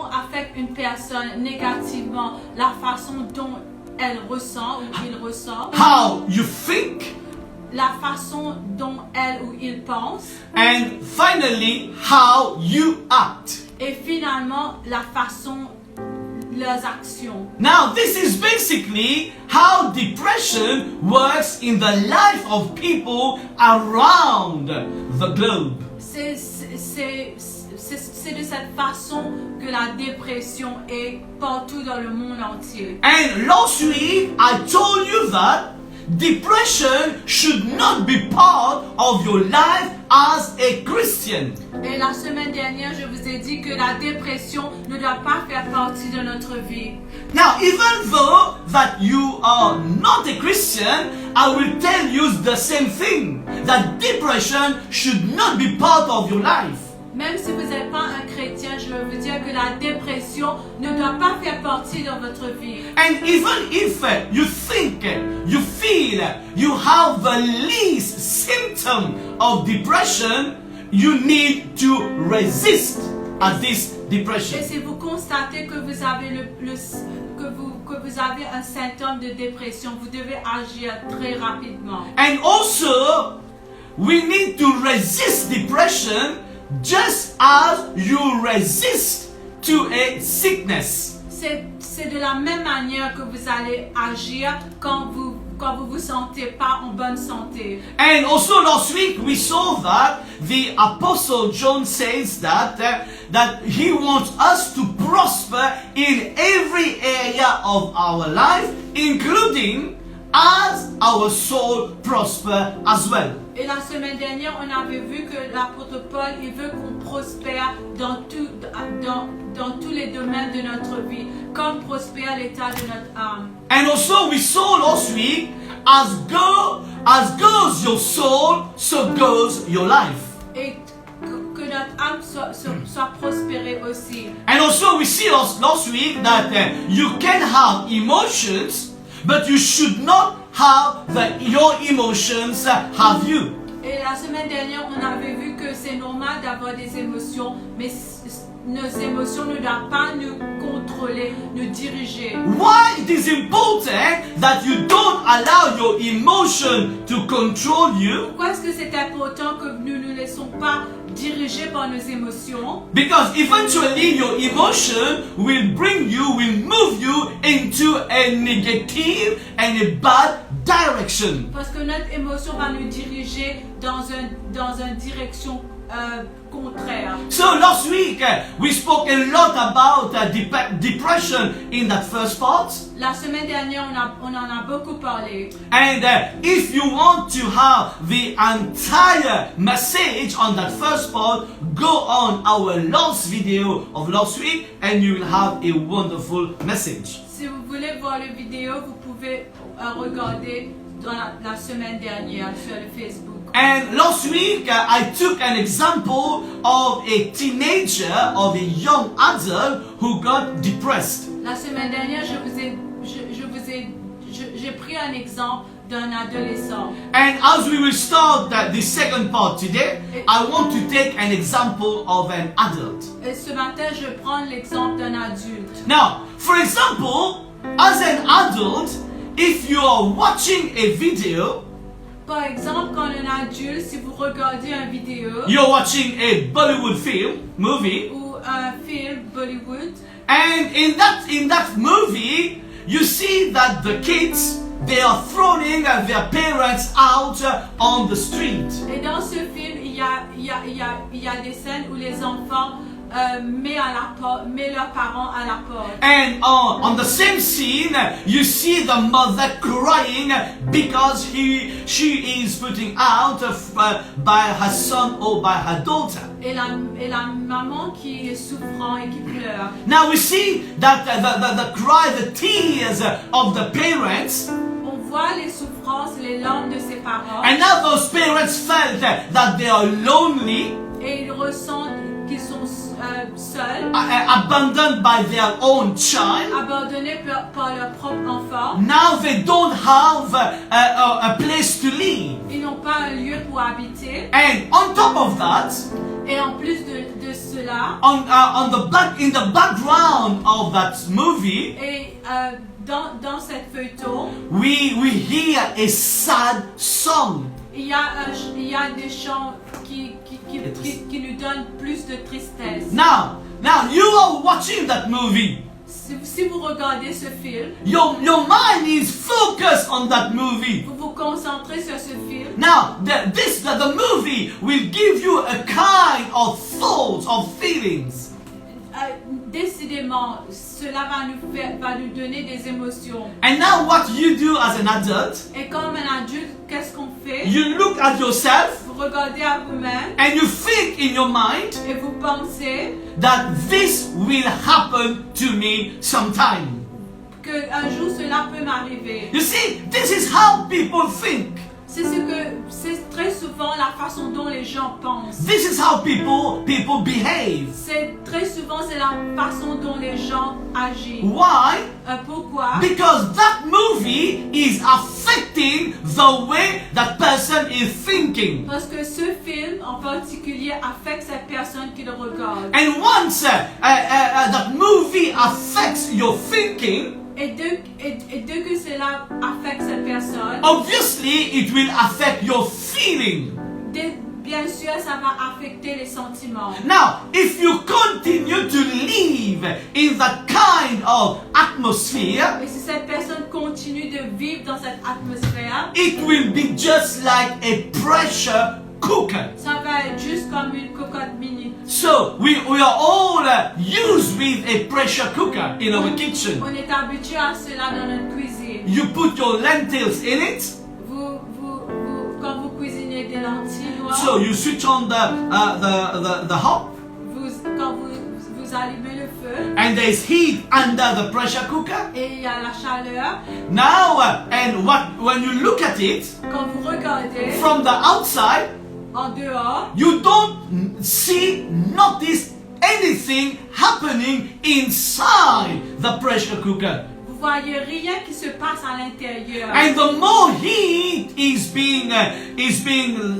affecte une personne négativement, la façon dont elle ressent ou il ressent, how you think, la façon dont elle ou il pense, and finally, how you act. et finalement la façon, leurs actions. Now, this is basically how depression works in the life of people around the globe. C'est de cette façon que la dépression est partout dans le monde entier. And last week, I told you that depression should not be part of your life as a Christian. Et la semaine dernière, je vous ai dit que la dépression ne doit pas faire partie de notre vie. Now, even though that you are not a Christian, I will tell you the same thing, that depression should not be part of your life. Même si vous n'êtes pas un chrétien, je veux vous dire que la dépression ne doit pas faire partie de votre vie. And even if you think, you feel, you have the least symptom of depression, you need to resist at this depression. Et si vous constatez que vous avez que vous avez un symptôme de dépression, vous devez agir très rapidement. And also, we need to resist depression just as you resist to a sickness. C'est de la même manière que vous allez agir quand vous vous sentez pas en bonne santé. And also last week we saw that the Apostle John says that he wants us to prosper in every area of our life, including as our soul prosper as well. Et la semaine dernière, on avait vu que l'apôtre Paul, il veut qu'on prospère dans tous les domaines de notre vie, comme prospère l'état de notre âme. And also we saw last week, as goes your soul, so goes your life. Et que notre âme soit prospérée aussi. And also we see last week that you can have emotions, but you should not have your emotions have you. Et la semaine dernière, on avait vu que c'est normal d'avoir des émotions, mais nos émotions ne doivent pas nous contrôler, nous diriger. Why it is important that you don't allow your emotion to control you? Pourquoi est-ce que c'est important que nous ne laissons pas diriger par nos émotions? Because eventually your emotion will move you into a negative and a bad direction. Parce que notre émotion va nous diriger dans une direction contraire. So last week we spoke a lot about depression in that first part. La semaine dernière, on en a beaucoup parlé. And if you want to have the entire message on that first part, go on our last video of last week and you will have a wonderful message. Si vous voulez voir la vidéo, vous pouvez regarder dans la semaine dernière sur le Facebook. And last week I took an example of a teenager, of a young adult who got depressed. La semaine dernière, j'ai pris un exemple d'un adolescent. And as we will start the second part today, I want to take an example of an adult. Et ce matin, je prends l'exemple d'un adulte. Now, for example, as an adult, if you are watching a video, Par exemple, quand un adulte, si vous regardez une vidéo you're watching a Bollywood movie, ou un film Bollywood, and in that movie, you see that the kids, they are throwing their parents out on the street. et dans ce film, il y a des scènes où les enfants mettent leurs parents à la porte. And on the same scene, you see the mother crying because she is putting out by her son or by her daughter. Et la maman qui est souffrant et qui pleure. Now we see that the cry, the tears of the parents. On voit les souffrances, les larmes de ses parents. And now those parents felt that they are lonely. Et ils ressentent qu'ils sont seuls, abandoned by their own child. abandonnés par leur propre enfant. Now they don't have a place to live. Ils n'ont pas un lieu pour habiter. And on top of that, Et en plus de cela, in the background of that movie, et dans cette feuilleton, we hear a sad song. il y a des chants qui nous donnent plus de tristesse. Now you are watching that movie. Si vous regardez ce film, Your mind is focused on that movie. vous vous concentrez sur ce film. Now, the movie will give you a kind of thoughts, of feelings. Décidément, cela va nous donner des émotions. And now what you do as an adult, Et comme un adulte, qu'est-ce qu'on fait? you look at yourself Vous regardez à vous-même and you think in your mind et vous pensez that this will happen to me sometime. qu'un jour cela peut m'arriver. You see, this is how people think. C'est très souvent la façon dont les gens pensent. This is how people behave. C'est très souvent c'est la façon dont les gens agissent. Why? Pourquoi? Because that movie is affecting the way that person is thinking. Parce que ce film en particulier affecte cette personne qui le regarde. And once that movie affects your thinking, Et dès que cela affecte cette personne, obviously it will affect your feeling. bien sûr, ça va affecter les sentiments. Now, if you continue to live in that kind of atmosphere, Et si cette personne continue de vivre dans cette atmosphère, it will be just like a pressure cooker. ça va être juste comme une cocotte minute. So we are all used with a pressure cooker in our kitchen. On est habitué à cela dans notre cuisine. You put your lentils in it, Quand vous cuisinez des lentilles noires, so you switch on the hob, quand vous allumez le feu, and there's heat under the pressure cooker. et il y a la chaleur, Now, when you look at it quand vous regardez from the outside, en dehors, you don't notice anything happening inside the pressure cooker. vous voyez rien qui se passe à l'intérieur. And the more heat is being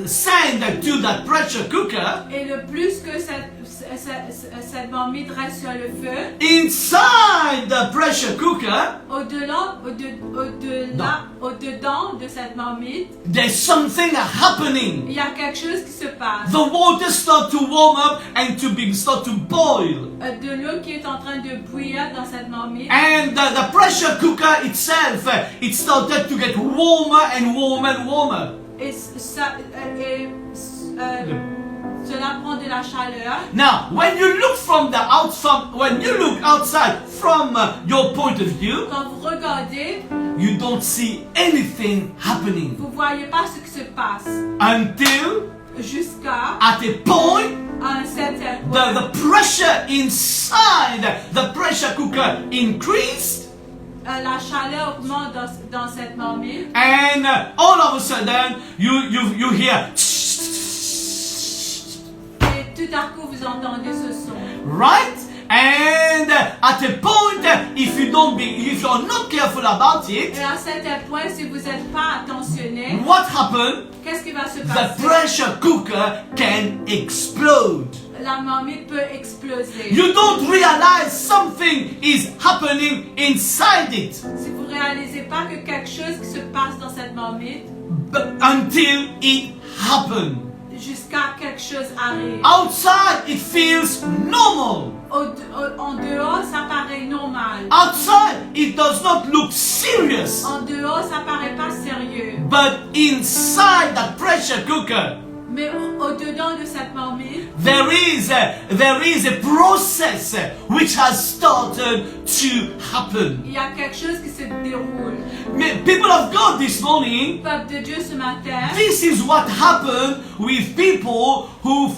sent to that pressure cooker, Et le plus que cette marmite reste sur le feu, inside the pressure cooker, au-dedans de cette marmite, there's something happening. il y a quelque chose qui se passe. The water starts to warm up and start to boil. De l'eau qui est en train de bouillir dans cette marmite. And the pressure cooker itself, it started to get warmer and warmer and warmer. Et cela prend de la chaleur. Now, when you look outside from your point of view, Quand vous regardez, you don't see anything happening vous voyez pas ce qui se passe. until Jusqu'à at a point un certain point. the pressure inside the pressure cooker increased, La chaleur augmente dans cette marmite. and all of a sudden you hear Et tout à coup, vous entendez ce son. right? And at a point, if you're not careful about it, Et à un certain point, si vous n'êtes pas attentionné, what happened? qu'est-ce qui va se The passer? pressure cooker can explode. La marmite peut exploser. You don't realize something is happening inside it, Si vous ne réalisez pas que quelque chose qui se passe dans cette marmite, but until it happened. jusqu'à quelque chose arrive. Outside, it feels normal. En dehors, ça paraît normal. Outside, it does not look serious. En dehors, ça paraît pas sérieux. But inside that pressure cooker, Mais au-dedans de cette marmite, there is a process which has started to happen. il y a quelque chose qui se déroule. People of God this morning, Peuple de Dieu ce matin, this is what happened with people who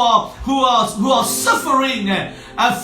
are suffering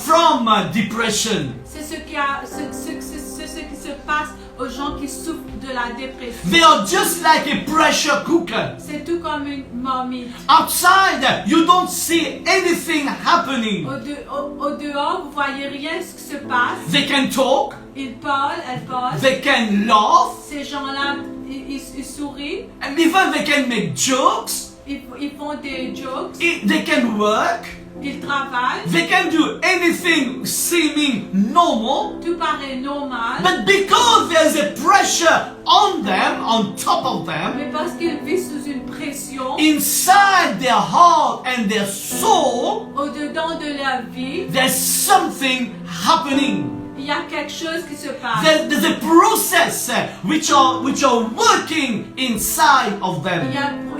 from depression. c'est ce qui se passe aux gens qui souffrent de la dépression. They are just like a pressure cooker. C'est tout comme une marmite. Outside, you don't see anything happening. Au dehors, vous voyez rien de ce qui se passe. They can talk, Ils parlent, elles parlent. they can laugh, Ces gens-là, ils sourient. and even they can make jokes, Ils font des jokes. they can work, Ils travaillent. they can do anything seeming normal. Tout paraît normal. But because there's a pressure on them, on top of them, Mais parce qu'ils vivent sous une pression, inside their heart and their soul, au-dedans de leur vie, there's something happening. il y a quelque chose qui se passe. There's a process which are working inside of them.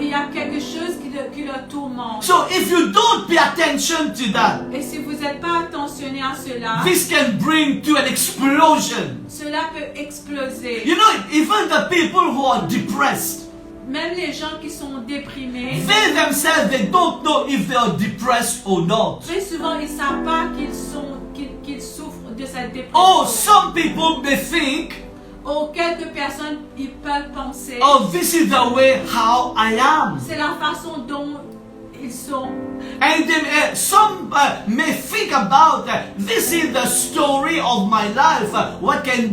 Il y a quelque chose qui leur tourmente. So if you don't pay attention to that, Et si vous n'êtes pas attentionné à cela, this can bring to an explosion. cela peut exploser. You know, even the people who are depressed, Même les gens qui sont déprimés, they themselves, they don't know if they are depressed or not. très souvent ils ne savent pas qu'ils souffrent de cette dépression. Oh, some people may think, Ou quelques personnes, ils peuvent penser, oh, this is the way how I am. c'est la façon dont ils sont. And then some may think about this is the story of my life. What can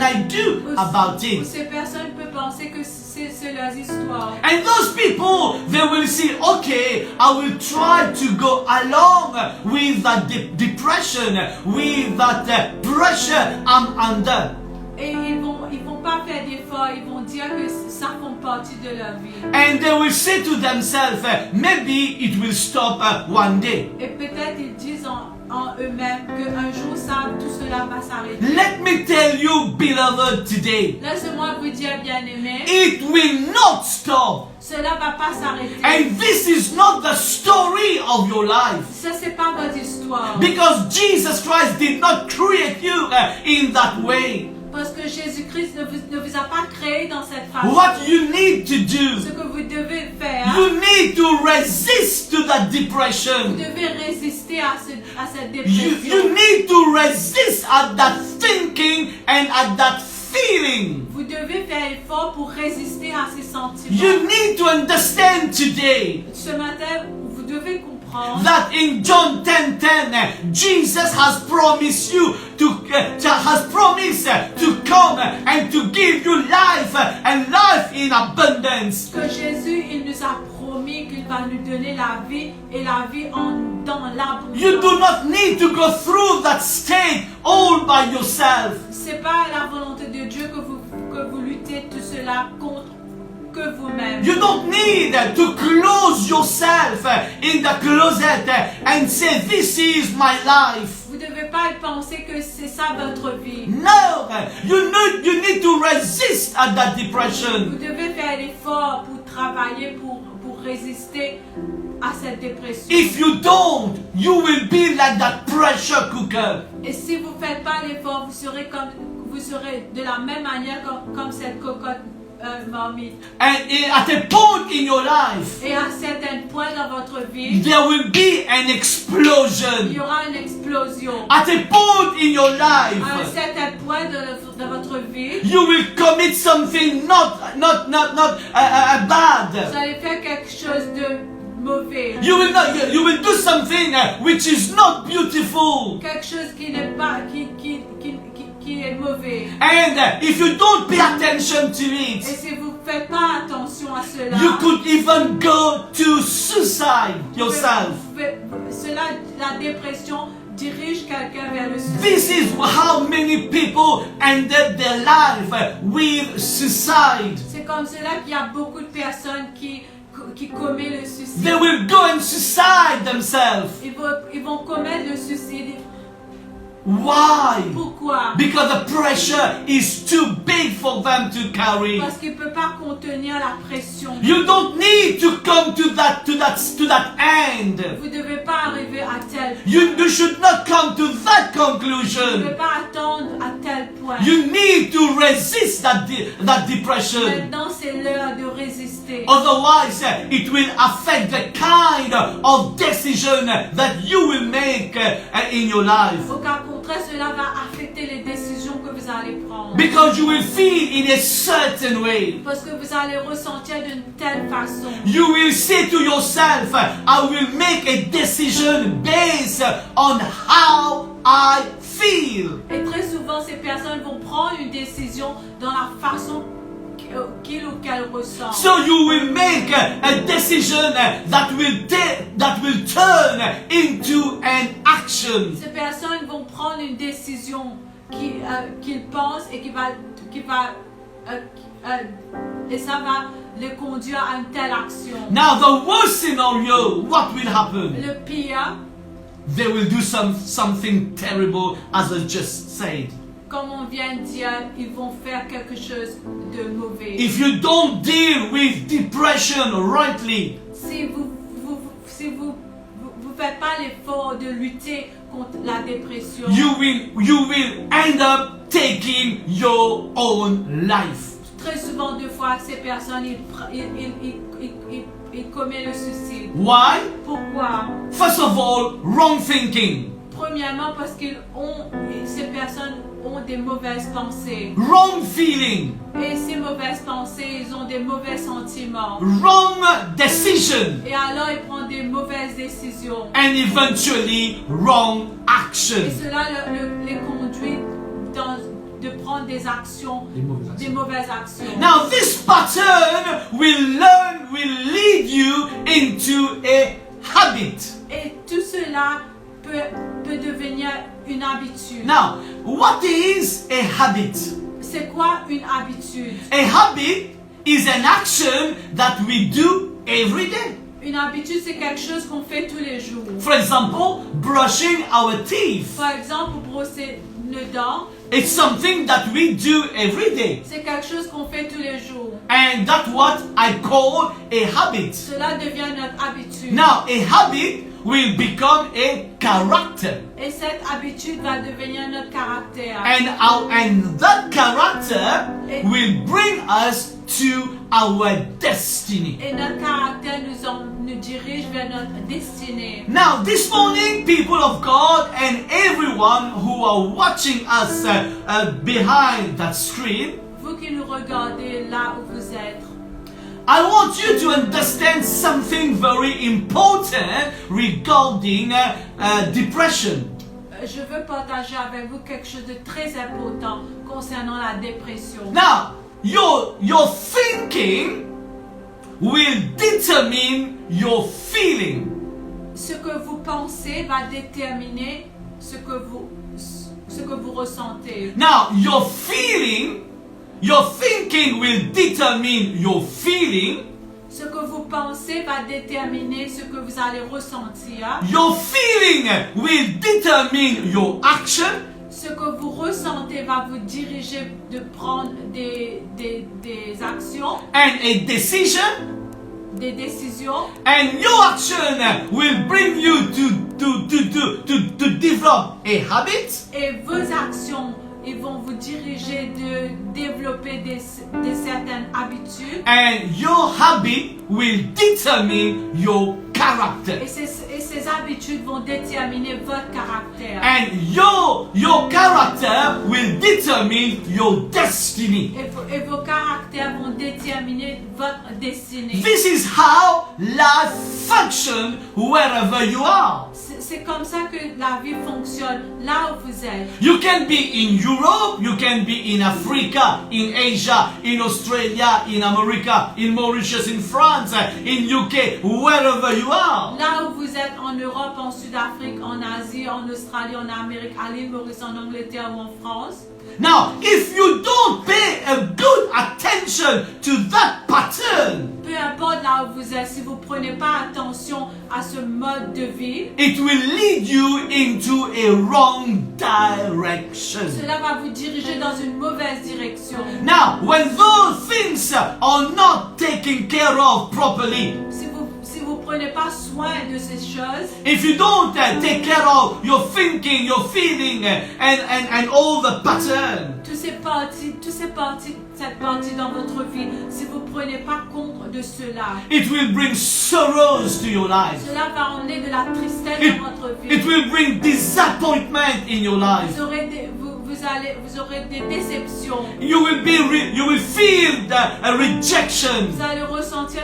I do about Ou it? ces personnes peuvent penser que c'est leur histoire. And those people, they will say, okay, I will try to go along with that depression, with that pressure I'm under. Et ils vont pas faire d'efforts, ils vont dire que ça fait partie de leur vie. And they will say to themselves, maybe it will stop one day. Et peut-être ils disent en eux-mêmes qu'un jour tout cela va s'arrêter. Let me tell you, beloved, today, Laissez-moi vous dire, bien-aimés, it will not stop. cela va pas s'arrêter. And this is not the story of your life. Ça, c'est pas votre histoire. Because Jesus Christ did not create you in that way. Parce que Jésus-Christ ne vous a pas créé dans cette façon. What you need to do, Ce que vous devez faire, you need to resist to that vous depression. devez résister à cette You dépression. need to resist at that thinking and at that feeling. Vous devez faire effort pour résister à ces sentiments. You need to understand today Ce matin, vous devez comprendre that in John 10:10, Jesus has promised you to come and to give you life and life in abundance. que Jésus, il nous a promis qu'il va nous donner la vie et la vie dans l'abondance. You do not need to go through that state all by yourself. C'est pas la volonté de Dieu que vous luttez tout cela contre que vous-même. You don't need to close yourself in the closet and say, this is my life. Vous ne devez pas penser que c'est ça votre vie. No, you need to resist at that Vous depression. devez faire l'effort pour travailler, pour résister à cette dépression. If you don't, you will be like that pressure cooker. Et si vous ne faites pas l'effort, vous serez de la même manière comme cette cocotte marmite. And at a point in your life, Et à un certain point dans votre vie, there will be an il explosion. y aura une explosion. At a point in your À un life, certain point de votre vie, you will commit something not bad. vous allez faire quelque chose de mauvais. You will do something which is not beautiful. Quelque chose qui n'est pas, qui est mauvais. And if you don't pay attention to Et it, si vous ne faites pas attention à cela, you could even go to suicide yourself. La dépression dirige quelqu'un vers le suicide. This is how many people ended their life with suicide. C'est comme cela qu'il y a beaucoup de personnes qui commettent le suicide. They will go and suicide themselves. Ils vont commettre le suicide. Why? Pourquoi? Because the pressure is too big for them to carry. Parce qu'ils ne peuvent pas contenir la pression. You don't need to come to that end. Vous ne devez pas arriver à tel point. You should not come to that Vous ne conclusion. devez pas attendre à tel point. You need to resist that depression. Maintenant, c'est l'heure de résister. Otherwise, it will affect the kind of decision that you will make in your life. Au cas contraire, cela va affecter les décisions que vous vous allez prendre. Because you will feel in a certain way. Parce que vous allez ressentir d'une telle façon. You will say to yourself, I will make a decision based on how I feel. Et très souvent, ces personnes vont prendre une décision dans la façon qu'il ou qu'elle ressent. So you will make a decision that will turn into an action. Ces personnes vont prendre une décision qu'ils pensent et et ça va les conduire à une telle action. Now the worst scenario, what will happen? Le pire, They will do something terrible, as I just said. comme on vient de dire, ils vont faire quelque chose de mauvais. If you don't deal with depression rightly, Si vous faites pas l'effort de lutter contre la dépression, you will end up taking your own life. très souvent, deux fois, ces personnes, ils commettent le suicide. Why? Pourquoi? First of all, wrong thinking, Premièrement, parce ces personnes ont des mauvaises pensées. wrong feeling, Et ces mauvaises pensées, ils ont des mauvais sentiments. wrong decision, Et alors, ils prennent des mauvaises décisions. and eventually wrong Et action. cela les conduit de prendre des actions, des mauvaises actions. Now this pattern will lead you into a habit. Et tout cela peut devenir une habitude. Now, what is a habit? C'est quoi une habitude? A habit is an action that we do every day. Une habitude, c'est quelque chose qu'on fait tous les jours. For example, brushing our teeth. Par exemple, brosser nos dents, It's something that we do every day. c'est quelque chose qu'on fait tous les jours. And that's what I call a habit. Cela devient notre habitude. Now, a habit will become a character. Et cette habitude va devenir notre caractère. And that character will bring us to our destiny. Et notre caractère nous dirige vers notre destinée. Now, this morning, people of God and everyone who are watching us behind that screen, Vous qui nous regardez là où vous êtes, I want you to understand something very important regarding depression. je veux partager avec vous quelque chose de très important concernant la dépression. Now, your thinking will determine your feeling. Ce que vous pensez va déterminer ce que vous ressentez. Now, your thinking will determine your feeling. Ce que vous pensez va déterminer ce que vous allez ressentir. Your feeling will determine your action. Ce que vous ressentez va vous diriger de prendre des actions, And a decision. des décisions. And your action will bring you to develop a habit. Et vos actions, ils vont vous diriger de développer des certaines habitudes. And your habit will determine your character. Et ces habitudes vont déterminer votre caractère. And your character will determine your destiny. Et vos caractères vont déterminer votre destinée. This is how life functions wherever you are. C'est comme ça que la vie fonctionne là où vous êtes. You can be in Europe, you can be in Africa, in Asia, in Australia, in America, in Mauritius, in France, in UK, wherever you are. Là où vous êtes en Europe, en Sud-Afrique, en Asie, en Australie, en Amérique, à l'île Maurice, en Angleterre ou en France. Now, if you don't pay a good attention to that pattern, Peu importe là où vous êtes, si vous ne prenez pas attention à ce mode de vie, it will lead you into a wrong direction. cela va vous diriger dans une mauvaise direction. Now, when those things are not taken care of properly, Si vous prenez pas soin de ces choses, if you don't take care of your thinking, your feeling, and all the pattern, cette partie dans votre vie, si vous prenez pas compte de cela, it will bring sorrows to your life. cela va emmener de la tristesse dans votre vie. It will bring disappointment in your life. Vous vous aurez des déceptions. You will feel a rejection. Vous allez ressentir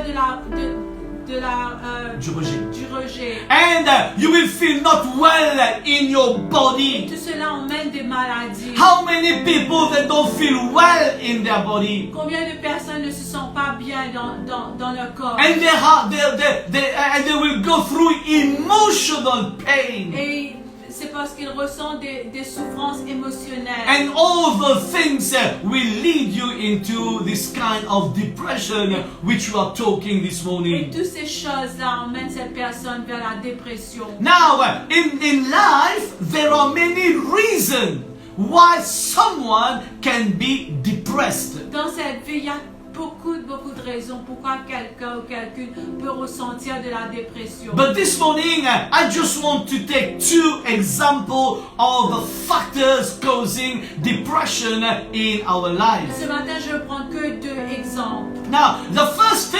Du rejet. du rejet. And you will feel not well in your Et body. tout cela emmène des maladies. How many people that don't feel well in their body? Combien de personnes ne se sentent pas bien dans leur corps? And they will go through emotional pain. Et c'est parce qu'ils ressentent des souffrances émotionnelles. And all the things will lead you into this kind of depression which we are talking this Et morning. toutes ces choses-là emmènent cette personne vers la dépression. Now, in life, there are many reasons why someone can be depressed. Dans cette vie, il y a beaucoup de raisons pourquoi quelqu'un ou quelqu'une peut ressentir de la dépression. But this morning, I just want to take two examples of the factors causing depression in our lives. Ce matin, je vais prendre que 2 exemples. Now, the first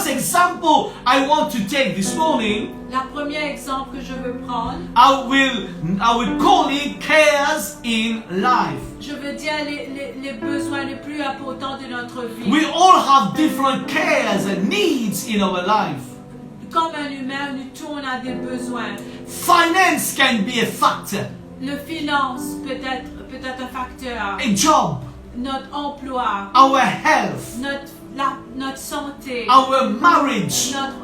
example I want to take this morning, La premier exemple que je veux prendre, I will call it cares in life. je veux dire les besoins les plus importants de notre vie. We all have different cares and needs in our life. Comme un humain, nous tous on a des besoins. Finance can be a factor. Le finance peut être un facteur. A job, Notre emploi, our health, notre santé, our marriage, notre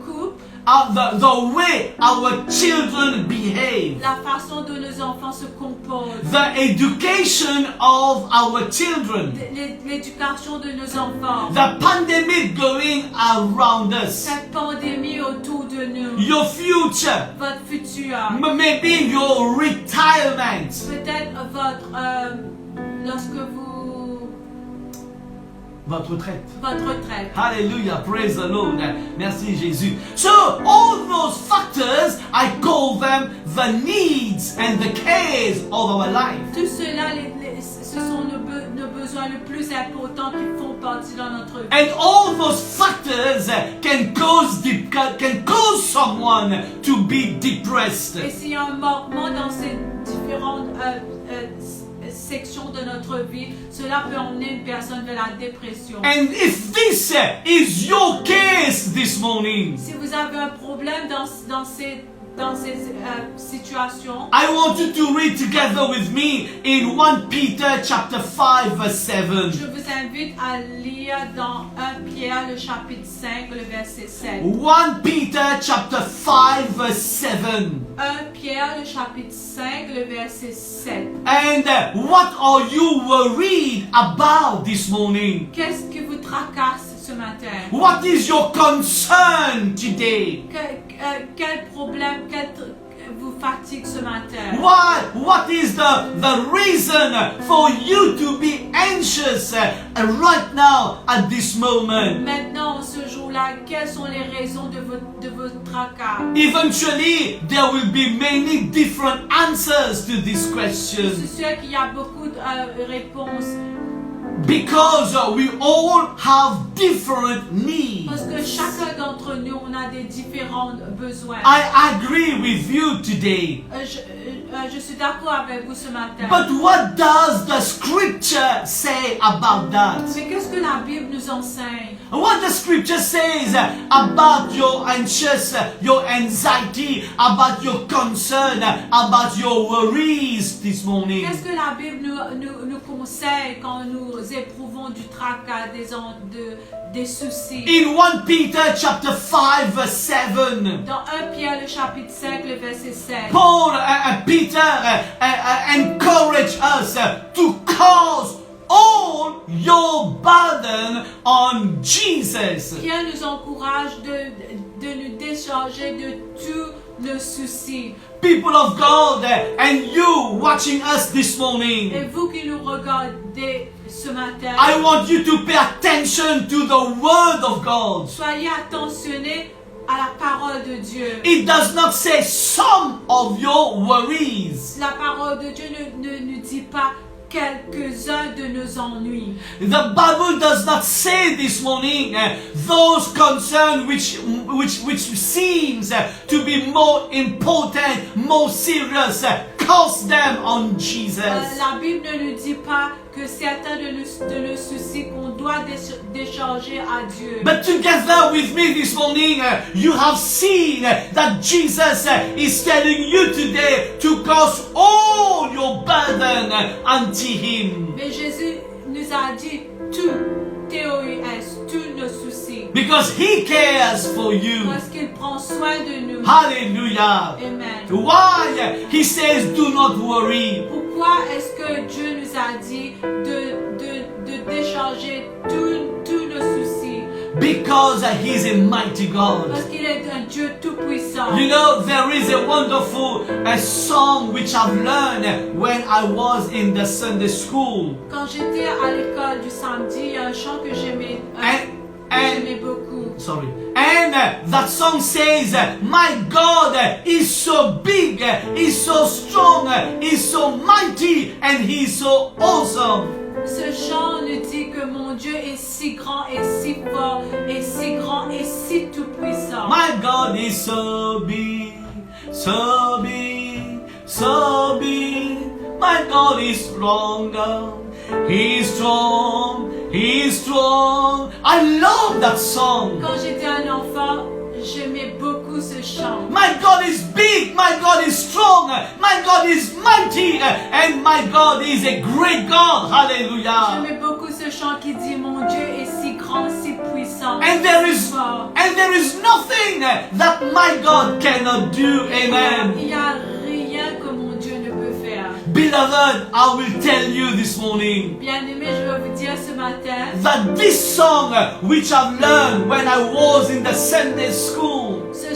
couple, the way our children behave, la façon dont nos enfants se comportent, the education of our children, l'éducation de nos enfants, the pandemic going around us, cette pandémie autour de nous, your future, votre futur, maybe your retirement. peut-être lorsque Votre retraite. votre retraite. Hallelujah, praise the Lord. Merci Jésus. So all those factors, I call them the needs and the cares of our life. Tout cela, ce sont nos besoins les plus importants qui font partie dans notre vie. And all those factors can cause someone to be depressed. Et s'il y a un manquement dans ces différentes sections de notre vie, cela peut emmener une personne vers la dépression. And if this is your case this morning, Si vous avez un problème dans ces situations, I want you to read together with me in 1 Peter chapter 5 verse 7. je vous invite à lire dans 1 Pierre le chapitre 5 le verset 7. 1 Peter chapter 5 verse 7. 1 Pierre le chapitre 5 le verset 7. And what are you worried about this morning? Qu'est-ce qui vous tracasse ce matin? What is your concern today? Quel problème vous fatigue ce matin? What is the reason for you to be anxious right now at this moment? Maintenant, ce jour-là, quelles sont les raisons de votre tracas? Eventually, there will be many different answers to this Je question suis sûre qu'il y a beaucoup de réponses because we all have different needs. parce que chacun d'entre nous, on a des différents besoins. I agree with you today. Je suis d'accord avec vous ce matin. But what does the scripture say about that? Mais qu'est-ce que la Bible nous enseigne? What the scripture says about your anxiety, about your concern, about your worries this morning? Qu'est-ce que la Bible nous conseille quand nous éprouvons du tracas, des soucis? In 1 Peter chapter 5 verse 7, Dans 1 Pierre le chapitre 5 le verset 7, Paul, Peter encourage us to cast all your burden on Jesus. Pierre nous encourage de nous décharger de tous nos soucis. People of God, and you watching us this morning, Et vous qui nous regardez ce matin, I want you to pay attention to the word of God. soyez attentionnés à la parole de Dieu. It does not say some of your worries. La parole de Dieu ne nous dit pas quelques-uns de nos ennuis. The Bible does not say this morning those concerns which seems to be more important, more serious, cast them on Jesus. La Bible ne nous dit pas que certains de nos soucis qu'on doit décharger à Dieu. But together with me this morning, you have seen that Jesus is telling you today to cast all your burden unto Him. Mais Jésus nous a dit tout, T-O-U-S, tous nos soucis. Because He cares for you. Parce qu'il prend soin de nous. Hallelujah. Amen. Why? He says, do not worry. Pourquoi est-ce que Dieu nous a dit de décharger tous nos soucis? Because He's a mighty God. Parce qu'il est un Dieu tout-puissant. You know, there is a wonderful song which I've learned when I was in the Sunday school. Quand j'étais à l'école du samedi, il y a un chant que j'aimais beaucoup. Sorry. And that song says, my God is so big, is so strong, is so mighty, and He's so awesome. Ce chant nous dit que mon Dieu est si grand et si fort et si grand et si tout-puissant. My God is so big, so big, so big. My God is stronger. He's strong, He's strong. I love that song. Quand j'étais un enfant, j'aimais beaucoup ce chant. My God is big, my God is strong, my God is mighty, and my God is a great God. Hallelujah. J'aimais beaucoup ce chant qui dit mon Dieu est si grand, si puissant. And there si is fort. nothing that my God cannot do. Amen. Il n'y a rien que mon Dieu ne peut faire. Beloved, I will tell you this morning Bien-aimé, je veux vous dire ce matin that this song which I've learned when I was in the Sunday school, ce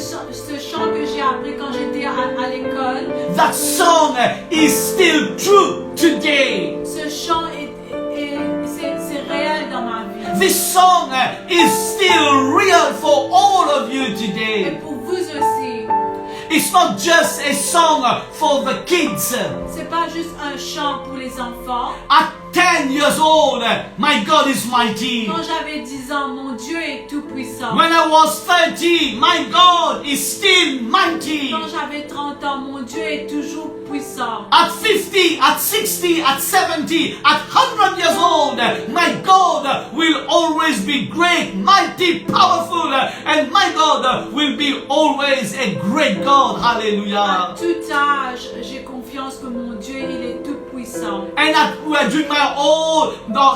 chant que j'ai appris quand j'étais à l'école, that song is still true today. ce chant c'est réel dans ma vie. This song is still real for all of you Et today. pour vous aussi. It's not just a song for the kids. C'est pas juste un chant pour les enfants. At 10 years old, my God is mighty. Quand j'avais 10 ans, mon Dieu est tout puissant. When I was 30, my God is still mighty. Quand j'avais 30 ans, mon Dieu est toujours puissant. At 50, at 60, at 70, at 100 years old, my God will always be great, mighty, powerful, and my God will be always a great God. À Hallelujah. tout âge, j'ai confiance que mon Dieu, il est tout puissant. And during my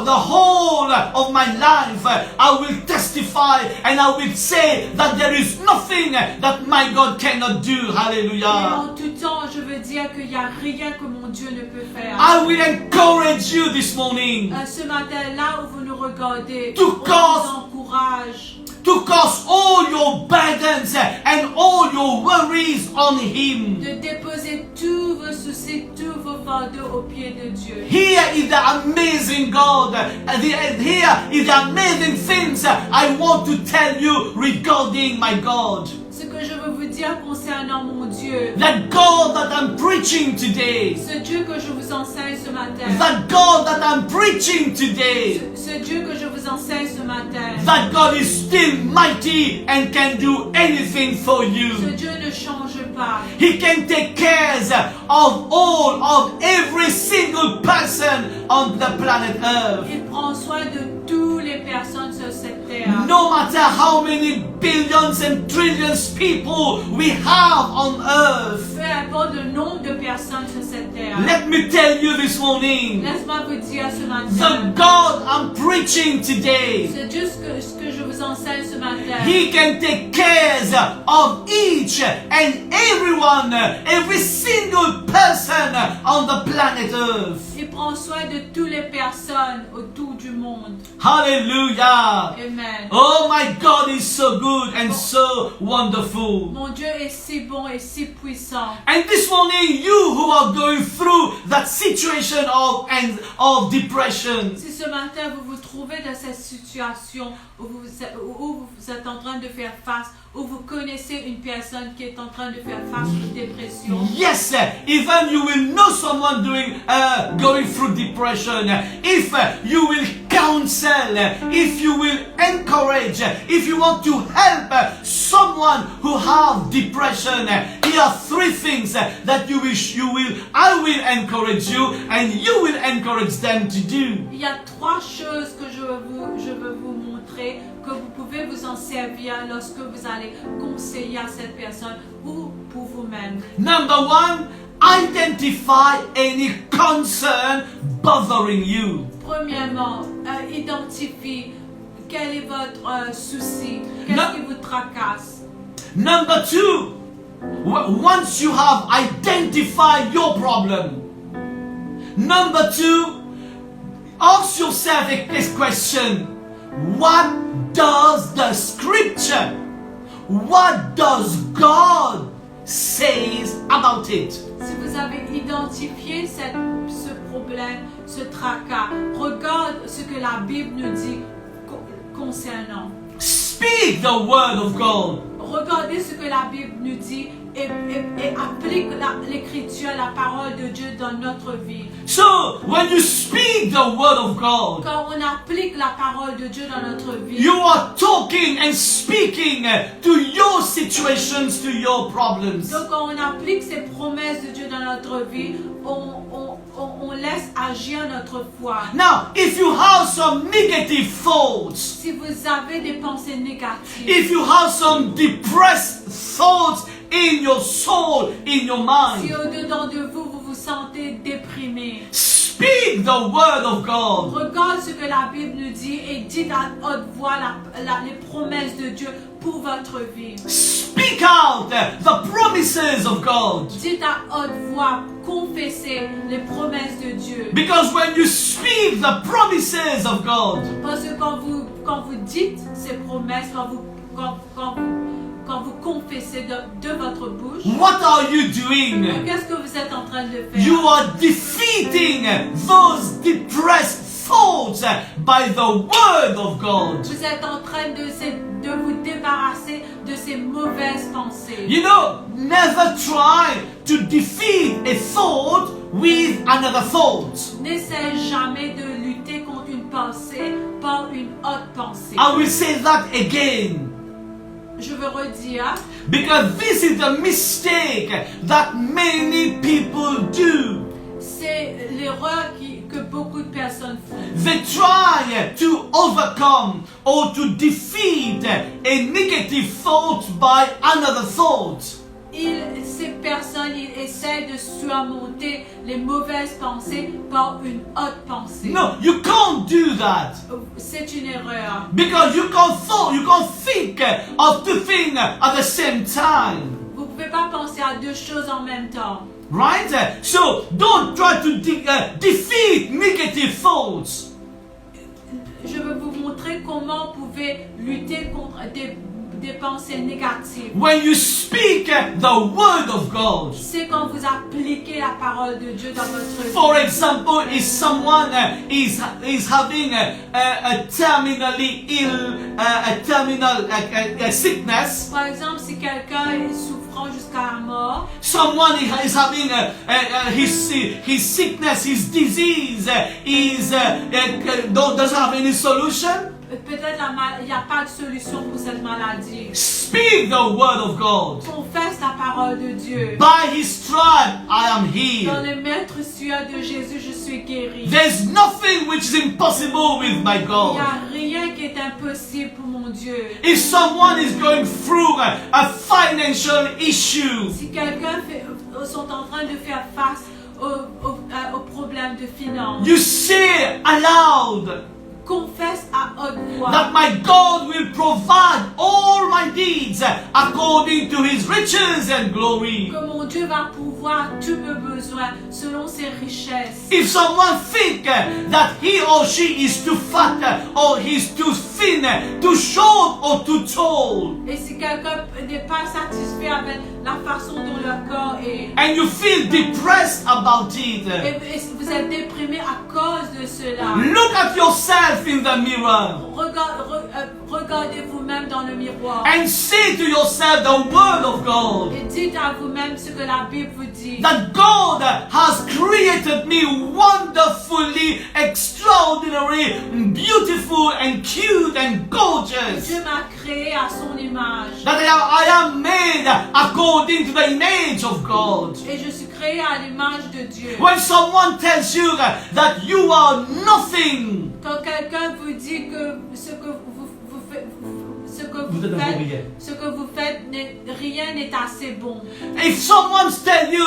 the whole of my life, I will testify and I will say that there is nothing that my God cannot do. Et Hallelujah. en tout temps, je veux dire qu'il n'y a rien que mon Dieu ne peut faire. I will encourage you this morning Ce matin, là où vous nous regardez, To on cause- vous encourage to cast all your burdens and all your worries on Him. de déposer tous vos soucis, tous vos fardeaux aux pieds de Dieu. Here is the amazing God. Here is the amazing things I want to tell you regarding my God. Ce que je veux vous dire concernant mon Dieu, That God that I'm preaching today. ce Dieu que je vous enseigne ce matin, That God that I'm preaching today. ce Dieu que je vous enseigne ce matin, That God is still mighty and can do anything for ce you. Dieu ne change pas. He can take care of every single person on the planet Earth. Il prend soin de toutes les personnes sur cette terre. No matter how many billions and trillions people we have on earth. Peu importe le nombre de personnes sur cette terre. Let me tell you this morning, Laisse-moi vous dire ce the matin, God I'm preaching today, c'est juste ce que je vous enseigne ce matin. He can take care of each and everyone, every single person on the planet Earth. Il prend soin de toutes les personnes autour du monde. Hallelujah. Amen. Oh, my God is so good and so wonderful. Mon Dieu est si bon et si puissant. And this morning, you who are going through that situation of depression, Si ce matin vous vous trouvez dans cette situation où vous êtes en train de faire face, où vous connaissez une personne qui est en train de faire face aux dépressions, yes, even you will know someone going through depression, if you will counsel, if you will encourage, if you want to help someone who have depression, here are three things that I will encourage you and you will encourage them to do. Il y a trois choses que je veux vous montrer, que vous pouvez vous en servir lorsque vous allez conseiller à cette personne ou pour vous-même. Number one, identify any concern bothering you. Premièrement, identifie quel est votre souci, Non. qu'est-ce qui vous tracasse. Number two, once you have identified your problem, number two, ask yourself this question: what does the scripture, what does God says about it? Si vous avez identifié ce problème, ce tracas, regarde ce que la Bible nous dit concernant. Speak the word of God. Regardez ce que la Bible nous dit et applique l'écriture, la parole de Dieu dans notre vie. So, when you speak the word of God, Quand on applique la parole de Dieu dans notre vie, you are talking and speaking to your situations, to your problems. donc quand on applique ces promesses de Dieu dans notre vie, on laisse agir notre foi. Now, if you have some negative thoughts, Si vous avez des pensées négatives, if you have some depressed thoughts in your soul, in your si mind, au-dedans de vous, vous vous sentez déprimé, speak the word of God. regarde ce que la Bible nous dit et dites à haute voix les promesses de Dieu pour votre vie. Speak out the promises of God. Dites à haute voix, confessez les promesses de Dieu. Because when you speak the promises of God, Parce que quand vous dites ces promesses, quand vous confessez de votre bouche, what are you doing? qu'est-ce que vous êtes en train de faire? You are defeating those depressed thoughts by the word of God. Vous êtes en train de vous débarrasser de ces mauvaises pensées. You know, never try to defeat a thought with another thought. N'essaie jamais de lutter contre une pensée par une autre pensée. I will say that again. Je veux redire, Because this is the mistake that many people do. c'est l'erreur que beaucoup de personnes font. They try to overcome or to defeat a negative thought by another thought. Ces personnes, ils essaient de surmonter les mauvaises pensées par une autre pensée. No, you can't do that. C'est une erreur. Because you can't think of two things at the same time. Vous ne pouvez pas penser à deux choses en même temps. Right? So don't try to defeat negative thoughts. Je veux vous montrer comment vous pouvez lutter contre des pensées négatives. When you speak the word of God. C'est quand vous appliquez la parole de Dieu dans votre vie. For example, if someone is having a terminally ill, a terminal sickness, Par exemple, si quelqu'un est souffrant jusqu'à la mort, someone is having his sickness, his disease, doesn't have any solution. peut-être il n'y a pas de solution pour cette maladie. Speak the word of God. Confesse la parole de Dieu. By his stripe I am Dans healed. le maître sueur de Jésus, je suis guéri. There's nothing which is impossible with my Il n'y God. a rien qui est impossible pour mon Dieu. If someone is going through a financial issue, Si quelqu'un sont en train de faire face aux problèmes de finances, you say aloud confesse à haute voix that my God will provide all my needs according to his riches and glory. que mon Dieu va pouvoir tous mes besoins selon ses richesses. If someone think that he or she is too fat or he's too thin, too short or too tall, Et si quelqu'un n'est pas satisfait avec la façon dont leur corps est, and you feel depressed about it, et vous êtes déprimé à cause de cela, look at yourself in the mirror regardez vous-même dans le miroir and say to yourself the word of God. et dites à vous-même ce que la Bible vous dit. That God has created me wonderfully, extraordinary, beautiful and cute and gorgeous. Dieu m'a créé à son image. That I am made made according to the image of God. Et je suis créé à l'image de Dieu. When someone tells you that you are nothing, Quand quelqu'un vous dit que ce que Vous êtes un bon rien. ce que vous faites, rien n'est assez bon. if someone tells you